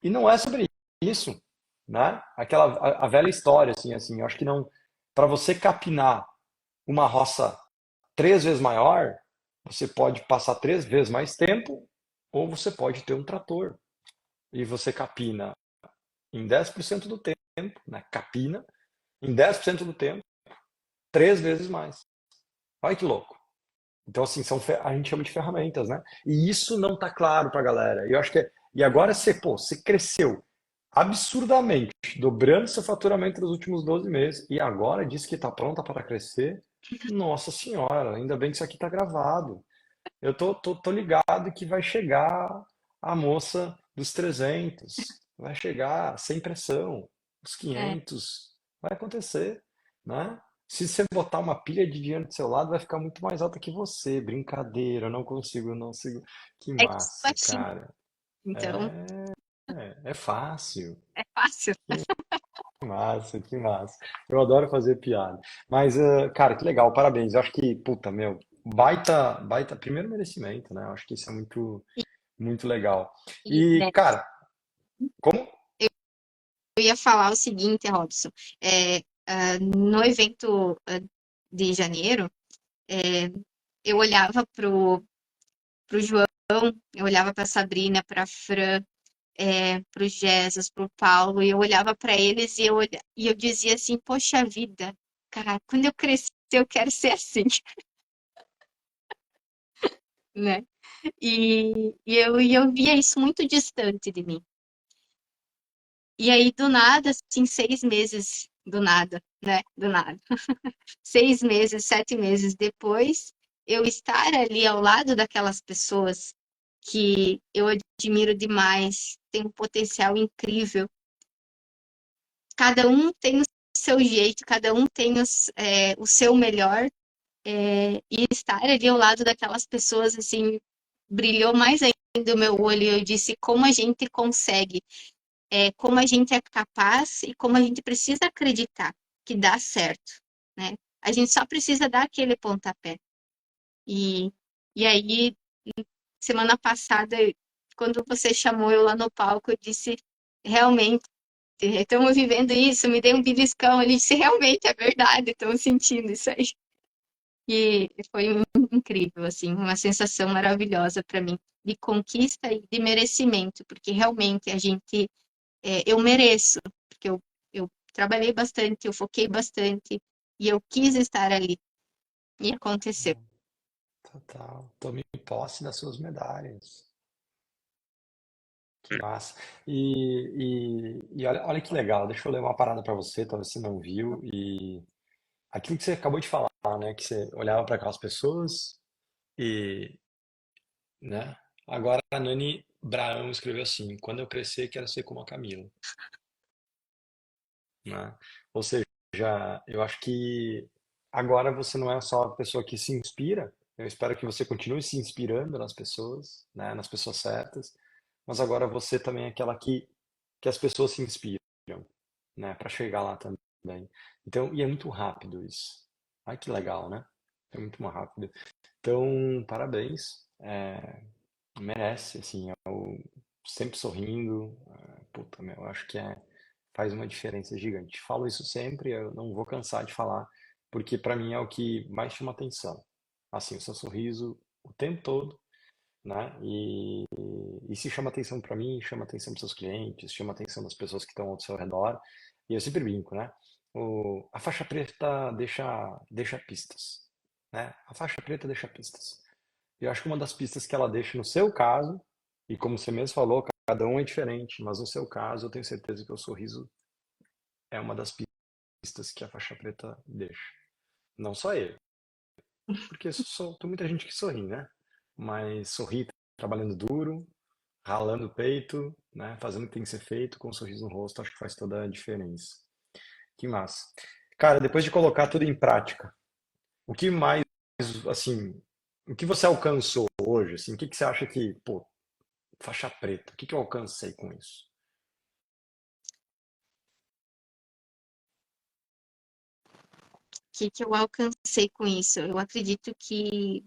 E não é sobre isso, né? Aquela a velha história, assim, eu acho que não. Para você capinar uma roça 3 vezes maior, você pode passar 3 vezes mais tempo, ou você pode ter um trator. E você capina em 10% do tempo, né? Capina em 10% do tempo, 3 vezes mais. Olha que louco. Então, assim, a gente chama de ferramentas, né? E isso não tá claro pra galera. E eu acho que e agora você cresceu absurdamente, dobrando seu faturamento nos últimos 12 meses, e agora diz que está pronta para crescer. Nossa Senhora, ainda bem que isso aqui está gravado. Eu tô ligado que vai chegar a moça dos 300, vai chegar sem pressão, os é, 500, vai acontecer, né? Se você botar uma pilha de dinheiro do seu lado, vai ficar muito mais alta que você. Brincadeira, eu não consigo, eu não consigo. Que é que sou massa, assim, cara. então É fácil. é fácil. Que massa, que massa. Eu adoro fazer piada. Mas, cara, que legal, parabéns. Eu acho que, puta, meu, baita, primeiro merecimento, né? Eu acho que isso é muito, muito legal. E, Né, cara, como? eu ia falar o seguinte, Robson, no evento de janeiro, é, eu olhava pro João, eu olhava para Sabrina, para Fran, pro Jesus, pro Paulo, e eu olhava para eles e eu dizia assim, poxa vida, cara, quando eu crescer eu quero ser assim, né? E eu via isso muito distante de mim. E aí, do nada, assim, 6 meses, do nada, né? Do nada. 6 meses, 7 meses depois, eu estar ali ao lado daquelas pessoas que eu admiro demais, tem um potencial incrível. Cada um tem o seu jeito, cada um tem o seu melhor, e estar ali ao lado daquelas pessoas, assim, brilhou mais ainda o meu olho. Eu disse como a gente consegue, como a gente é capaz e como a gente precisa acreditar que dá certo, né? A gente só precisa dar aquele pontapé. E, e aí, semana passada, quando você chamou eu lá no palco, eu disse, realmente, estamos vivendo isso, me dei um beliscão. Ele disse, realmente, é verdade, estamos sentindo isso aí. E foi incrível, assim, uma sensação maravilhosa para mim, de conquista e de merecimento, porque realmente eu mereço, porque eu trabalhei bastante, eu foquei bastante, e eu quis estar ali, e aconteceu. Total. Tome posse das suas medalhas. Que massa. E olha que legal, deixa eu ler uma parada para você, talvez você não viu. E aquilo que você acabou de falar, né? Que você olhava para aquelas pessoas e, né? Agora a Nani Braão escreveu assim: quando eu crescer, quero ser como a Camila, né? Ou seja, eu acho que agora você não é só a pessoa que se inspira. Eu espero que você continue se inspirando nas pessoas, né? Nas pessoas certas. Mas agora você também é aquela que as pessoas se inspiram, né? Para chegar lá também. Então, e é muito rápido isso. Ai, que legal, né? É muito mais rápido. Então, parabéns. Merece, assim, sempre sorrindo. Puta, meu, eu acho que faz uma diferença gigante. Falo isso sempre, eu não vou cansar de falar, porque para mim é o que mais chama atenção. Assim, o seu sorriso o tempo todo, né? E se chama atenção para mim, chama atenção para seus clientes, chama atenção das pessoas que estão ao seu redor. E eu sempre brinco, né? A faixa preta deixa pistas, né? A faixa preta deixa pistas. Eu acho que uma das pistas que ela deixa no seu caso, e como você mesmo falou, cada um é diferente, mas no seu caso eu tenho certeza que o sorriso é uma das pistas que a faixa preta deixa. Não só ele, Porque tem muita gente que sorri, né? Mas sorri trabalhando duro, ralando o peito, né? Fazendo o que tem que ser feito, com um sorriso no rosto, acho que faz toda a diferença. Que massa. Cara, depois de colocar tudo em prática, o que mais, assim, o que você alcançou hoje, assim, o que que você acha que, pô, faixa preta, o que que eu alcancei com isso? Que eu alcancei com isso? Eu acredito que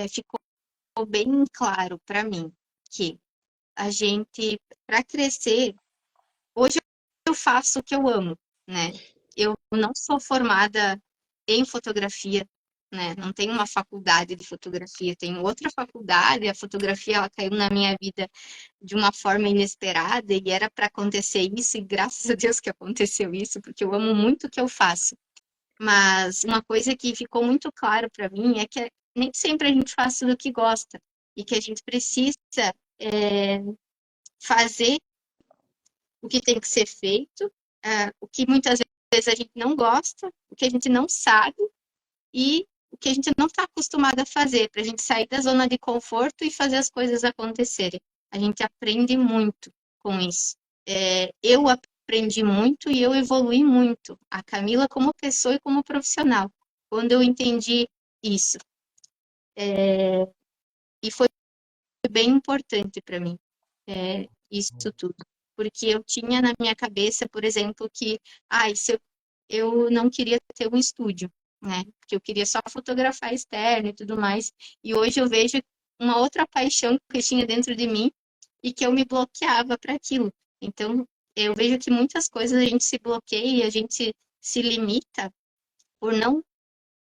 ficou bem claro para mim que a gente, para crescer, hoje eu faço o que eu amo, né? Eu não sou formada em fotografia, né? Não tenho uma faculdade de fotografia, tenho outra faculdade. A fotografia ela caiu na minha vida de uma forma inesperada e era para acontecer isso, e graças a Deus que aconteceu isso, porque eu amo muito o que eu faço. Mas uma coisa que ficou muito claro para mim é que nem sempre a gente faz tudo o que gosta e que a gente precisa é, fazer o que tem que ser feito, o que muitas vezes a gente não gosta, o que a gente não sabe e o que a gente não está acostumado a fazer, para a gente sair da zona de conforto e fazer as coisas acontecerem. A gente aprende muito com isso. Eu aprendi muito e eu evolui muito. A Camila como pessoa e como profissional. Quando eu entendi isso. E foi bem importante para mim, isso tudo. Porque eu tinha na minha cabeça, por exemplo, que se eu não queria ter um estúdio, né? Porque eu queria só fotografar externo e tudo mais. E hoje eu vejo uma outra paixão que eu tinha dentro de mim e que eu me bloqueava para aquilo. Então, eu vejo que muitas coisas a gente se bloqueia, a gente se limita por não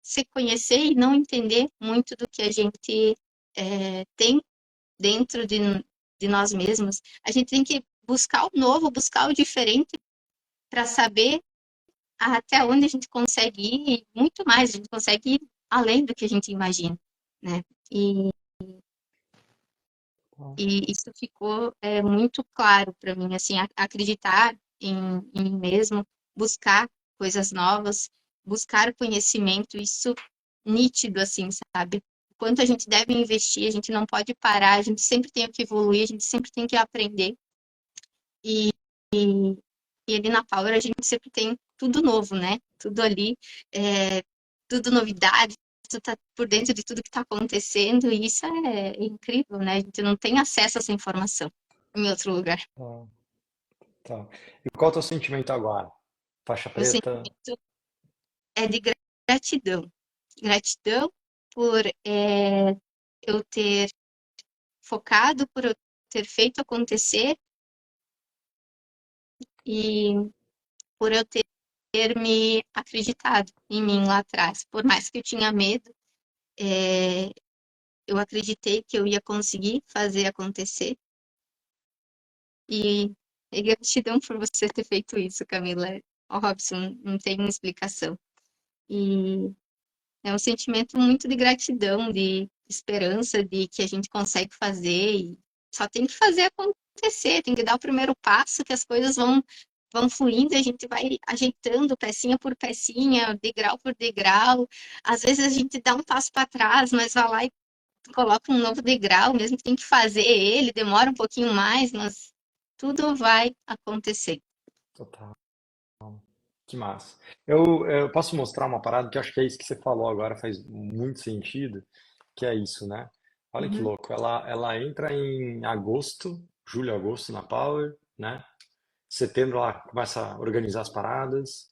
se conhecer e não entender muito do que a gente tem dentro de nós mesmos. A gente tem que buscar o novo, buscar o diferente para saber até onde a gente consegue ir e muito mais, a gente consegue ir além do que a gente imagina, né? E, e isso ficou muito claro para mim, assim, acreditar em mim mesmo, buscar coisas novas, buscar conhecimento, isso nítido, assim, sabe? Quanto a gente deve investir, a gente não pode parar, a gente sempre tem que evoluir, a gente sempre tem que aprender. E, e ali na Power a gente sempre tem tudo novo, né? Tudo ali, é, tudo novidade, tu tá por dentro de tudo que está acontecendo, e isso é incrível, né? A gente não tem acesso a essa informação em outro lugar. Tá, tá. E qual é o teu sentimento agora? Faixa O preta? sentimento é de gratidão. Gratidão por eu ter focado, por eu ter feito acontecer e por eu ter me acreditado em mim lá atrás. Por mais que eu tinha medo, é, eu acreditei que eu ia conseguir fazer acontecer. E, e gratidão por você ter feito isso, Camila. Ó, Robson, não tem uma explicação. E é um sentimento muito de gratidão, de esperança, de que a gente consegue fazer e só tem que fazer acontecer, tem que dar o primeiro passo, que as coisas vão fluindo, e a gente vai ajeitando pecinha por pecinha, degrau por degrau. Às vezes a gente dá um passo para trás, mas vai lá e coloca um novo degrau, mesmo que tem que fazer ele, demora um pouquinho mais, mas tudo vai acontecer. Total. Que massa. Eu posso mostrar uma parada que eu acho que é isso que você falou agora, faz muito sentido, que é isso, né? Olha que Uhum, louco. Ela entra em agosto, julho, agosto na Power, né? Setembro ela começa a organizar as paradas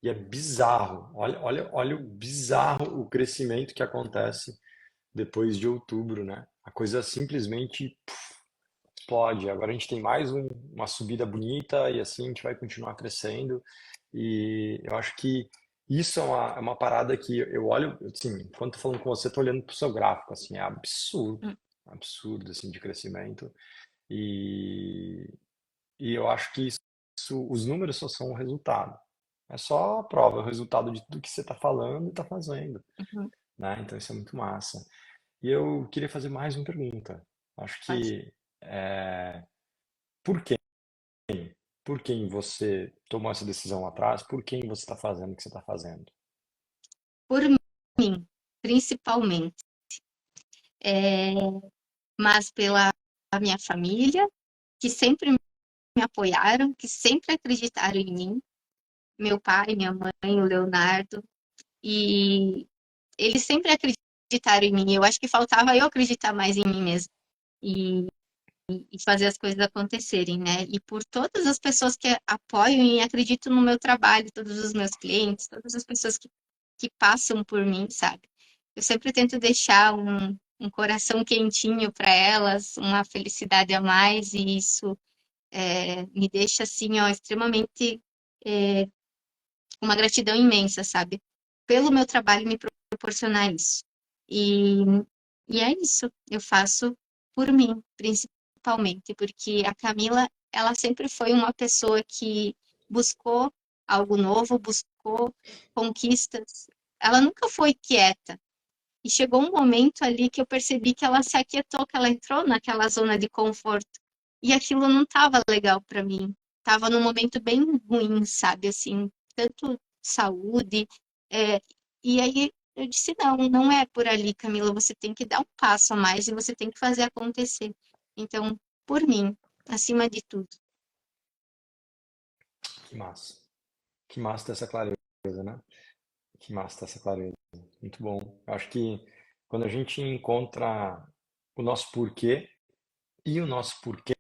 e é bizarro. Olha o bizarro o crescimento que acontece depois de outubro, né? A coisa simplesmente explode. Agora a gente tem mais uma subida bonita e assim a gente vai continuar crescendo. E eu acho que isso é uma parada que eu olho, assim, enquanto tô falando com você, tô olhando pro seu gráfico, assim, é uhum, absurdo, assim, de crescimento. E, e eu acho que os números só são o resultado. É só a prova, é o resultado de tudo que você está falando e está fazendo, uhum. né? Então isso é muito massa. E eu queria fazer mais uma pergunta. Acho Pode. que por quê? Por quem você tomou essa decisão lá atrás? Por quem você está fazendo o que você está fazendo? Por mim, principalmente, é, mas pela minha família, que sempre me apoiaram, que sempre acreditaram em mim, meu pai, minha mãe, o Leonardo, e eles sempre acreditaram em mim. Eu acho que faltava eu acreditar mais em mim mesmo e, e fazer as coisas acontecerem, né? E por todas as pessoas que apoiam e acreditam no meu trabalho, todos os meus clientes, todas as pessoas que passam por mim, sabe? Eu sempre tento deixar um coração quentinho para elas, uma felicidade a mais, e isso me deixa assim, ó, extremamente uma gratidão imensa, sabe? Pelo meu trabalho me proporcionar isso. E, e é isso, eu faço por mim, principalmente, porque a Camila, ela sempre foi uma pessoa que buscou algo novo, buscou conquistas. Ela nunca foi quieta. E chegou um momento ali que eu percebi que ela se aquietou, que ela entrou naquela zona de conforto. E aquilo não estava legal para mim. Tava num momento bem ruim, sabe? Assim, tanto saúde. é, E aí eu disse: não, não é por ali, Camila. Você tem que dar um passo a mais e você tem que fazer acontecer. Então, por mim, acima de tudo. Que massa. Que massa ter essa clareza, né? Que massa ter essa clareza. Muito bom. Eu acho que quando a gente encontra o nosso porquê e o nosso porquê,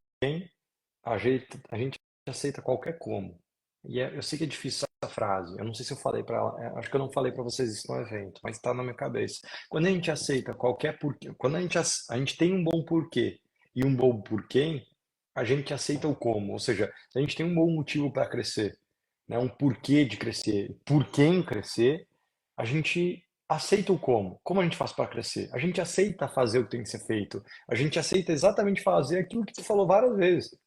a gente aceita qualquer como. Eu sei que é difícil essa frase. Eu não sei se eu falei para ela, acho que eu não falei para vocês isso no evento, mas está na minha cabeça. Quando a gente aceita qualquer porquê, quando a gente tem um bom porquê e um bom porquê, a gente aceita o como. Ou seja, se a gente tem um bom motivo para crescer, né, um porquê de crescer, por quem crescer, a gente aceita o como. Como a gente faz para crescer? A gente aceita fazer o que tem que ser feito. A gente aceita exatamente fazer aquilo que tu falou várias vezes.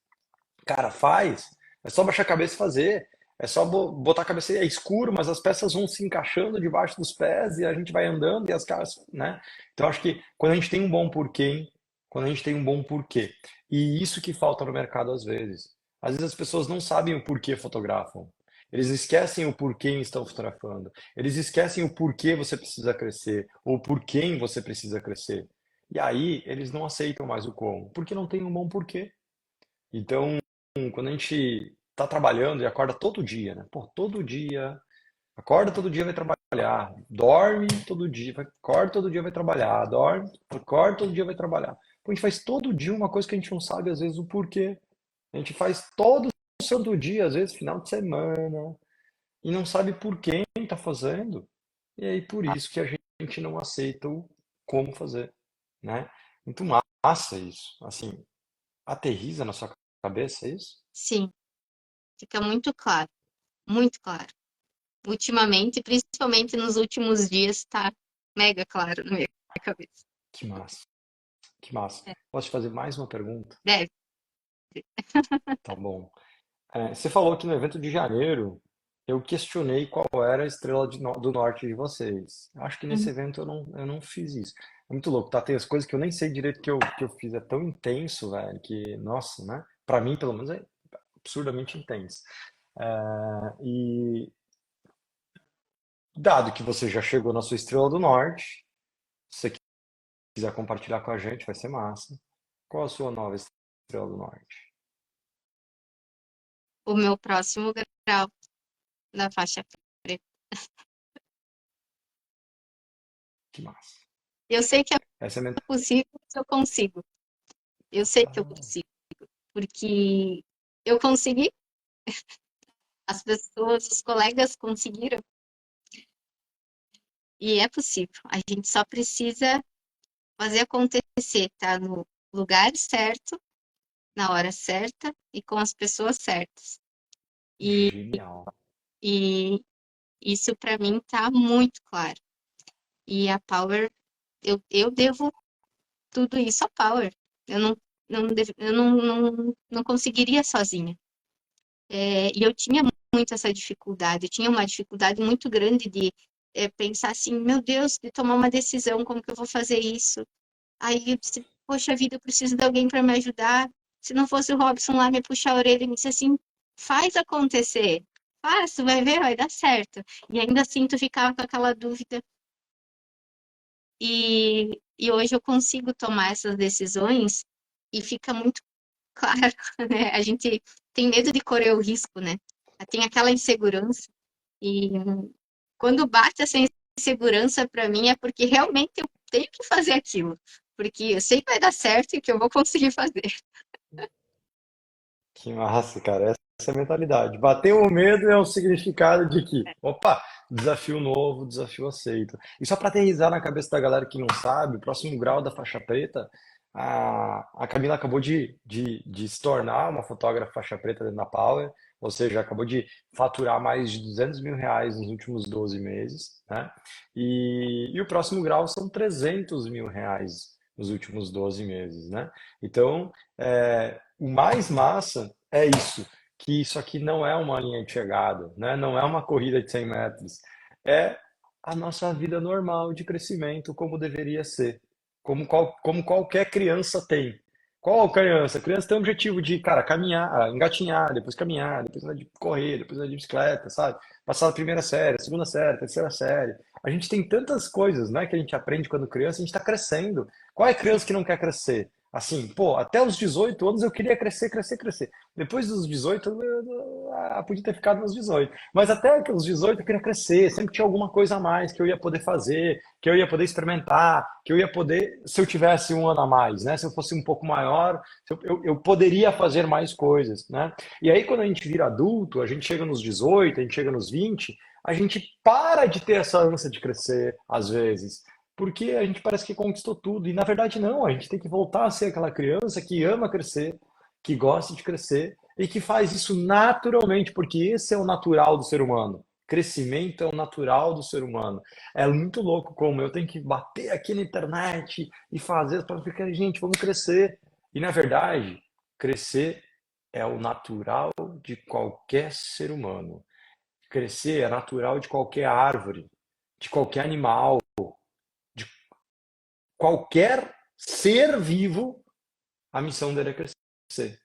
Cara, faz. É só baixar a cabeça e fazer. É só botar a cabeça. É escuro, mas as peças vão se encaixando debaixo dos pés e a gente vai andando e as caras, né? Então acho que quando a gente tem um bom porquê, quando a gente tem um bom porquê, e isso que falta no mercado às vezes. Às vezes as pessoas não sabem o porquê fotografam. Eles esquecem o porquê estão fotografando. Eles esquecem o porquê você precisa crescer, ou por quem você precisa crescer. E aí eles não aceitam mais o como, porque não tem um bom porquê. Então, quando a gente tá trabalhando e acorda todo dia, né? Pô, todo dia, acorda todo dia vai trabalhar, dorme todo dia, acorda todo dia vai trabalhar, dorme, acorda todo dia vai trabalhar. Pô, a gente faz todo dia uma coisa que a gente não sabe às vezes o porquê. A gente faz todo santo dia, às vezes final de semana, e não sabe por quem tá fazendo. E aí por isso que a gente não aceita o como fazer, né? Muito massa isso. Assim, aterriza na sua cabeça isso? Sim, fica muito claro, muito claro. Ultimamente, principalmente nos últimos dias, está mega claro na minha cabeça. Que massa, que massa. É, Posso te fazer mais uma pergunta? deve. Tá bom. Você falou que no evento de janeiro eu questionei qual era a estrela do norte de vocês. Acho que nesse Uhum. evento eu não fiz isso. É muito louco, tá? Tem as coisas que eu nem sei direito que eu fiz. É tão intenso, velho, que, nossa, né? Pra mim, pelo menos, é absurdamente intenso. E dado que você já chegou na sua estrela do norte, se você quiser compartilhar com a gente, vai ser massa. Qual a sua nova estrela do norte? O meu próximo grau da faixa preta. Que massa. Eu sei que é Essa é a minha... possível, que eu consigo. Eu sei que eu Ah, consigo, porque eu consegui, as pessoas, os colegas conseguiram, e é possível. A gente só precisa fazer acontecer, tá no lugar certo, na hora certa e com as pessoas certas. E, genial. e isso para mim tá muito claro. E a Power, eu devo tudo isso à Power. Eu não conseguiria sozinha. E eu tinha muito essa dificuldade. Eu tinha uma dificuldade muito grande de pensar assim, meu Deus, de tomar uma decisão, como que eu vou fazer isso? Aí eu disse, poxa vida, eu preciso de alguém para me ajudar. Se não fosse o Robson lá me puxar a orelha e me disse assim, faz acontecer. Faz, tu vai ver, vai dar certo. E ainda assim tu ficava com aquela dúvida, E hoje eu consigo tomar essas decisões e fica muito claro, né? A gente tem medo de correr o risco, né? Tem aquela insegurança. E quando bate essa insegurança para mim é porque realmente eu tenho que fazer aquilo. Porque eu sei que vai dar certo e que eu vou conseguir fazer. Que massa, cara. Essa é a mentalidade. Bater o medo é o significado de que, opa, desafio novo, desafio aceito. E só para aterrissar na cabeça da galera que não sabe, o próximo grau da faixa preta, a Camila acabou de se tornar uma fotógrafa faixa preta dentro da Power, ou seja, acabou de faturar mais de R$ 200.000 nos últimos 12 meses, né? E o próximo grau são R$ 300.000 nos últimos 12 meses, né? Então, o mais massa é isso, que isso aqui não é uma linha de chegada, né? Não é uma corrida de 100 metros. É a nossa vida normal de crescimento, como deveria ser. Como qualquer criança tem. Qual criança? A criança tem o objetivo de, cara, caminhar, caminhar, depois andar de correr, depois andar de bicicleta, sabe? Passar a primeira série, a segunda série, a terceira série. A gente tem tantas coisas, né, que a gente aprende quando criança, a gente está crescendo. Qual é a criança que não quer crescer? Assim, pô, até os 18 anos eu queria crescer, crescer, crescer. Depois dos 18, podia ter ficado nos 18. Mas até os 18 eu queria crescer, sempre tinha alguma coisa a mais que eu ia poder fazer, que eu ia poder experimentar, que eu ia poder, se eu tivesse um ano a mais, né? Se eu fosse um pouco maior, eu poderia fazer mais coisas, né? E aí quando a gente vira adulto, a gente chega nos 18, a gente chega nos 20, a gente para de ter essa ânsia de crescer, às vezes porque a gente parece que conquistou tudo. E na verdade, não, a gente tem que voltar a ser aquela criança que ama crescer, que gosta de crescer e que faz isso naturalmente, porque esse é o natural do ser humano. Crescimento é o natural do ser humano. É muito louco como eu tenho que bater aqui na internet e fazer para ficar, gente, vamos crescer. E na verdade, crescer é o natural de qualquer ser humano. Crescer é natural de qualquer árvore, de qualquer animal, de qualquer ser vivo, a missão dele é crescer,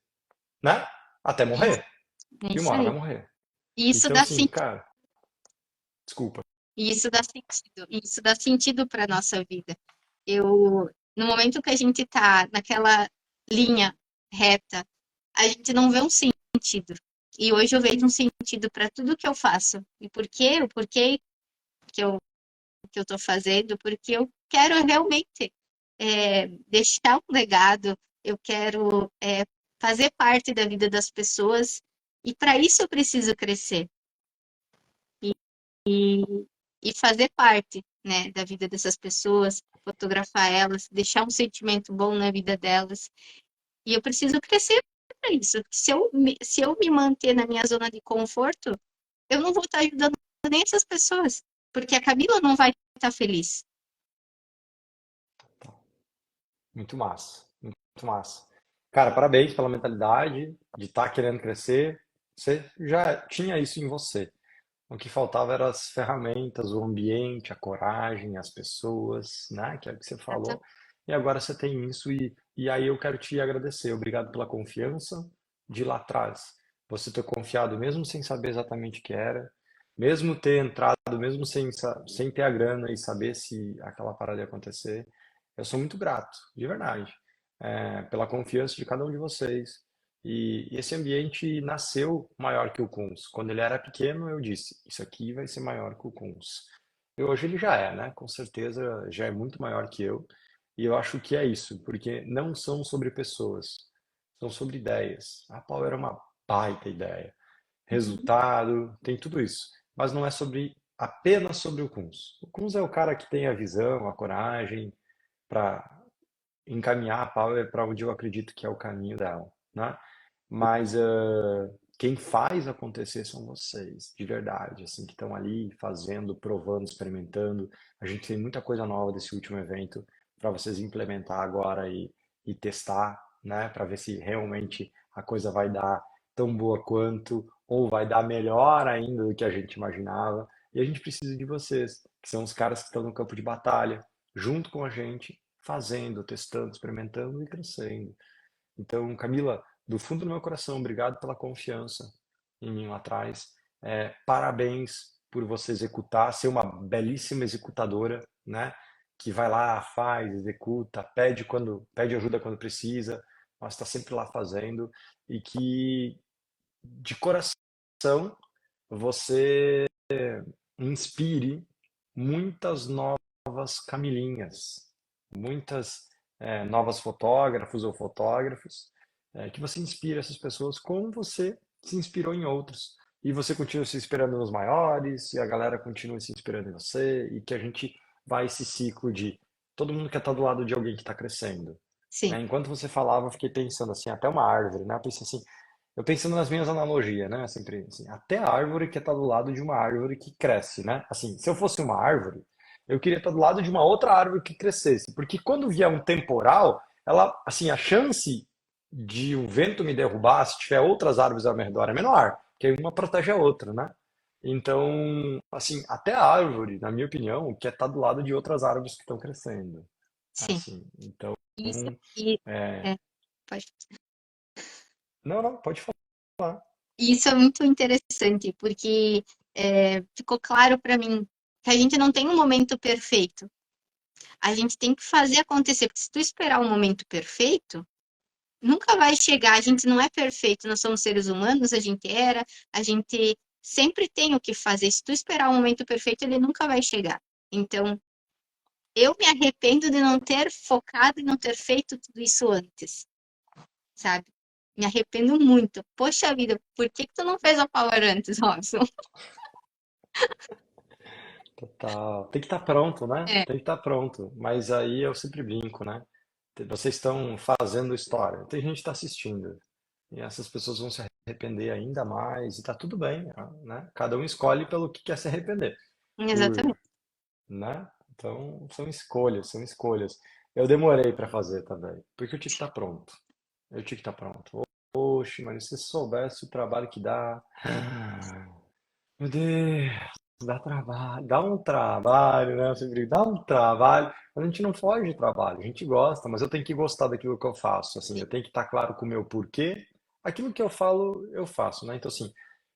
né? Até Isso, morrer. é E uma isso hora vai aí. morrer. E isso Então, dá assim, sentido. cara, desculpa. E isso dá sentido. E isso dá sentido para nossa vida. Eu, no momento que a gente está naquela linha reta, a gente não vê um sentido. E hoje eu vejo um sentido para tudo que eu faço. E por quê? O porquê que eu estou fazendo? Porque eu quero realmente deixar um legado, eu quero fazer parte da vida das pessoas. E para isso eu preciso crescer e, e fazer parte, né, da vida dessas pessoas, fotografar elas, deixar um sentimento bom na vida delas. E eu preciso crescer para isso. Se eu me manter na minha zona de conforto, eu não vou estar ajudando nem essas pessoas, porque a Camila não vai estar feliz. Muito massa. Muito massa. Cara, parabéns pela mentalidade de estar querendo crescer. Você já tinha isso em você. O que faltava eram as ferramentas, o ambiente, a coragem, as pessoas, né? Que é o que você falou. E agora você tem isso e aí eu quero te agradecer. Obrigado pela confiança de lá atrás. Você ter confiado mesmo sem saber exatamente o que era, mesmo ter entrado, mesmo sem ter a grana e saber se aquela parada ia acontecer. Eu sou muito grato, de verdade, pela confiança de cada um de vocês. E esse ambiente nasceu maior que o Kunz. Quando ele era pequeno, eu disse: Isso aqui vai ser maior que o Kunz. E hoje ele já é, né? Com certeza já é muito maior que eu. E eu acho que é isso, porque não são sobre pessoas, são sobre ideias. A Power é uma baita ideia. Uhum. Resultado, tem tudo isso. Mas não é apenas sobre o Kunz. O Kunz é o cara que tem a visão, a coragem para encaminhar a Power para onde eu acredito que é o caminho dela, né? Mas quem faz acontecer são vocês, de verdade, assim, que estão ali fazendo, provando, experimentando. A gente tem muita coisa nova desse último evento para vocês implementar agora e testar, né? Para ver se realmente a coisa vai dar tão boa quanto, ou vai dar melhor ainda do que a gente imaginava. E a gente precisa de vocês, que são os caras que estão no campo de batalha, junto com a gente, fazendo, testando, experimentando e crescendo. Então, Camila, do fundo do meu coração, obrigado pela confiança em mim lá atrás. Parabéns por você executar, ser uma belíssima executadora, né? que vai lá, faz, executa, pede ajuda quando precisa, mas está sempre lá fazendo e que de coração você inspire muitas novas Camilinhas, muitas novas fotógrafos ou fotógrafos, que você inspire essas pessoas como você se inspirou em outros. E você continua se inspirando nos maiores, e a galera continua se inspirando em você, e que a gente vai esse ciclo de todo mundo quer estar do lado de alguém que está crescendo. Sim, Né? Enquanto você falava, eu fiquei pensando assim, até uma árvore, né? Eu pensei assim, eu pensando nas minhas analogias, né? Sempre assim, até a árvore quer estar do lado de uma árvore que cresce, né? Assim, se eu fosse uma árvore, eu queria estar do lado de uma outra árvore que crescesse, porque quando vier um temporal, ela, assim, a chance de o vento me derrubar, se tiver outras árvores ao meu redor, é menor, porque uma protege a outra, né? Então, assim, até a árvore, na minha opinião, quer estar do lado de outras árvores que estão crescendo. sim. Assim, então, Isso, e, é... é, pode. não, não, pode falar. Isso é muito interessante, porque ficou claro para mim que a gente não tem um momento perfeito. A gente tem que fazer acontecer, porque se tu esperar o momento perfeito, nunca vai chegar. A gente não é perfeito, nós somos seres humanos, a gente sempre tem o que fazer. Se tu esperar o momento perfeito, ele nunca vai chegar. Então, eu me arrependo de não ter focado e não ter feito tudo isso antes, sabe? Me arrependo muito. Poxa vida, por que que tu não fez a Power antes, Robson? Total. Tem que estar pronto, né? É, Tem que estar pronto. Mas aí eu sempre brinco, né? Vocês estão fazendo história. Tem gente que está assistindo. E essas pessoas vão se arrepender ainda mais. E tá tudo bem, né? Cada um escolhe pelo que quer se arrepender. Por, exatamente. né? Então, são escolhas, são escolhas. Eu demorei para fazer também. Porque eu tinha que estar pronto. Eu tinha que estar pronto. Oxe, mas se você soubesse o trabalho que dá. Meu Deus. Dá trabalho, dá um trabalho, né? Eu sempre digo, dá um trabalho, mas a gente não foge de trabalho, a gente gosta, mas eu tenho que gostar daquilo que eu faço, assim, eu tenho que estar claro com o meu porquê, aquilo que eu falo, eu faço, né? Então, assim,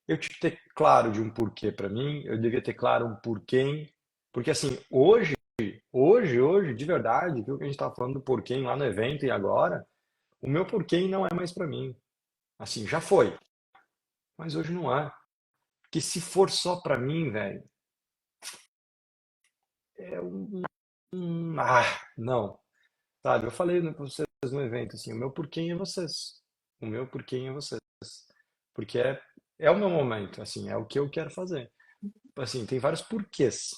eu tinha que ter claro de um porquê para mim, eu devia ter claro um porquê, porque, assim, hoje, de verdade, aquilo que a gente estava falando do porquê lá no evento e agora, o meu porquê não é mais para mim, assim, já foi, mas hoje não é, porque se for só para mim, velho, não. Sabe, eu falei para vocês no evento, assim, o meu porquê é vocês. O meu porquê é vocês. Porque é o meu momento, assim, é o que eu quero fazer. Assim, tem vários porquês,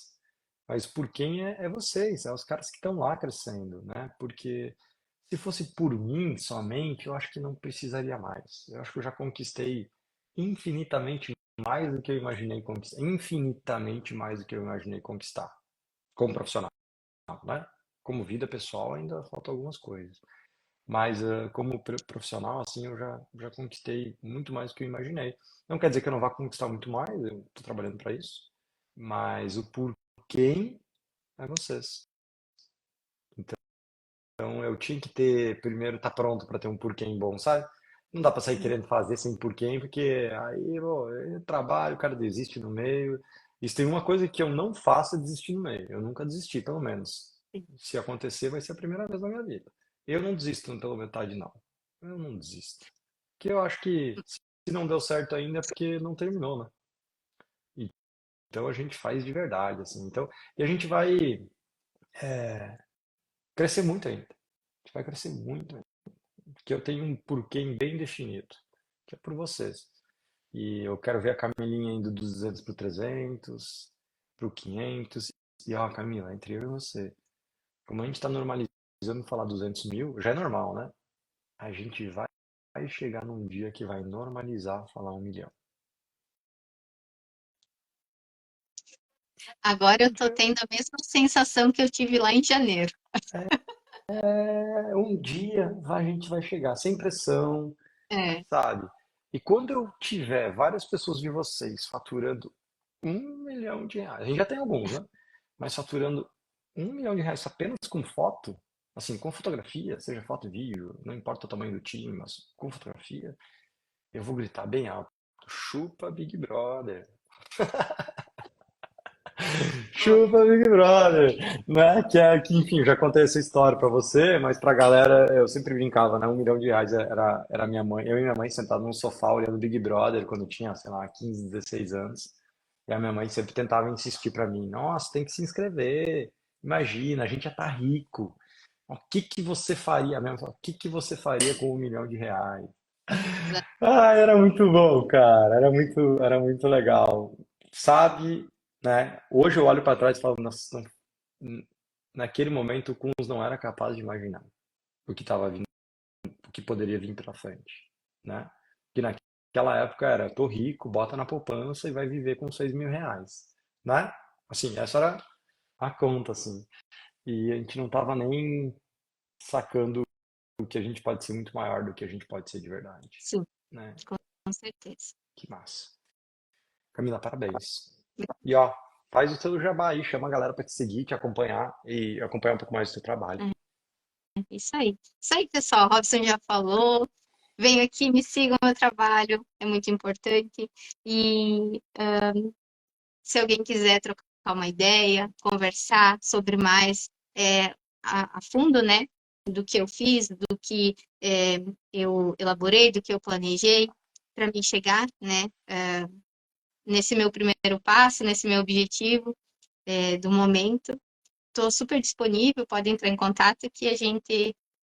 mas porquê é vocês, é os caras que estão lá crescendo, né? Porque se fosse por mim somente, eu acho que não precisaria mais. Eu acho que eu já conquistei infinitamente mais do que eu imaginei conquistar. Infinitamente mais do que eu imaginei conquistar como profissional, né? Como vida pessoal ainda faltam algumas coisas. Mas como profissional, assim, eu já conquistei muito mais do que eu imaginei. Não quer dizer que eu não vá conquistar muito mais, eu estou trabalhando para isso. Mas o porquê é vocês. Então eu tinha que ter, primeiro, estar pronto para ter um porquê bom, sabe? Não dá para sair querendo fazer sem porquê, porque aí, pô, trabalho, o cara desiste no meio. Isso tem uma coisa que eu não faço, é desistir no meio. Eu nunca desisti, pelo menos. Se acontecer, vai ser a primeira vez na minha vida. Eu não desisto pela metade, não. Eu não desisto. Porque eu acho que se não deu certo ainda é porque não terminou, né? Então a gente faz de verdade, assim. Então, e a gente vai crescer muito ainda. A gente vai crescer muito ainda. Porque eu tenho um porquê bem definido, que é por vocês. E eu quero ver a Camilinha indo dos 200 para o 300, para o 500. E ó, Camila, entre eu e você, como a gente está normalizando falar 200 mil, já é normal, né? A gente vai chegar num dia que vai normalizar falar 1 milhão. Agora eu Um tô dia, tendo a mesma sensação que eu tive lá em janeiro. um dia a gente vai chegar, sem pressão, É, sabe? E quando eu tiver várias pessoas de vocês faturando 1 milhão de reais, a gente já tem alguns, né? Mas faturando 1 milhão de reais apenas com foto, assim, com fotografia, seja foto e vídeo, não importa o tamanho do time, mas com fotografia, eu vou gritar bem alto. Chupa Big Brother. Chupa Big Brother, né? Que enfim, eu já contei essa história pra você, mas pra galera eu sempre brincava, né? R$ 1 milhão era minha mãe, eu e minha mãe sentados num sofá olhando Big Brother quando eu tinha, sei lá, 15, 16 anos. E a minha mãe sempre tentava insistir pra mim, nossa, tem que se inscrever. Imagina, a gente já tá rico. O que que você faria? A minha mãe falava, o que que você faria com R$ 1 milhão? Ah, era muito bom, cara. Era muito legal. Sabe, né? Hoje eu olho para trás e falo, nossa, naquele momento o Kunz não era capaz de imaginar o que estava vindo, o que poderia vir pela frente, né? Que naquela época era, tô rico, bota na poupança e vai viver com R$ 6.000, né? Assim, essa era a conta, assim. E a gente não tava nem sacando que a gente pode ser muito maior do que a gente pode ser de verdade, Sim, né? com certeza. Que massa. Camila, parabéns. E ó, faz o seu jabá aí, chama a galera para te seguir, te acompanhar e acompanhar um pouco mais do seu trabalho. É isso aí. Isso aí, pessoal. Robson já falou. Venham aqui, me sigam no meu trabalho, é muito importante. E se alguém quiser trocar uma ideia, conversar sobre mais a fundo, né, do que eu fiz, do que eu elaborei, do que eu planejei, para mim chegar, né, nesse meu primeiro passo, nesse meu objetivo do momento. Estou super disponível, pode entrar em contato que a gente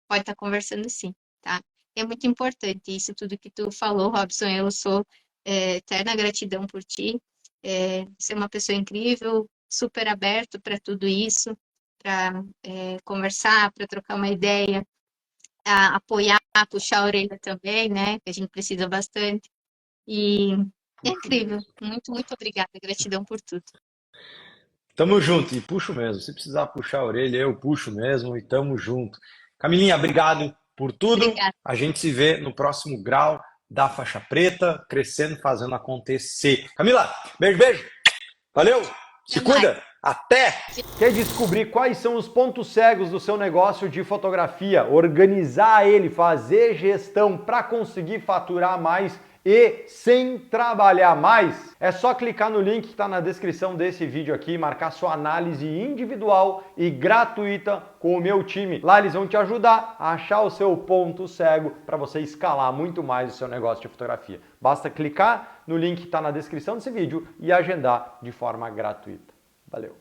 pode estar conversando sim, tá? É muito importante isso tudo que tu falou, Robson. Eu sou eterna gratidão por ti. Você é uma pessoa incrível, super aberto para tudo isso, para conversar, para trocar uma ideia, apoiar, puxar a orelha também, né? Que a gente precisa bastante. E é Puxo incrível. mesmo. Muito, muito obrigada. Gratidão por tudo. Tamo junto e puxo mesmo. Se precisar puxar a orelha, eu puxo mesmo e tamo junto. Camilinha, obrigado por tudo. Obrigada. A gente se vê no próximo grau da faixa preta, crescendo, fazendo acontecer. Camila, beijo, beijo. Valeu. Se Até mais. cuida. Até. Quer descobrir quais são os pontos cegos do seu negócio de fotografia, organizar ele, fazer gestão para conseguir faturar mais e sem trabalhar mais? É só clicar no link que está na descrição desse vídeo aqui e marcar sua análise individual e gratuita com o meu time. Lá eles vão te ajudar a achar o seu ponto cego para você escalar muito mais o seu negócio de fotografia. Basta clicar no link que está na descrição desse vídeo e agendar de forma gratuita. Valeu!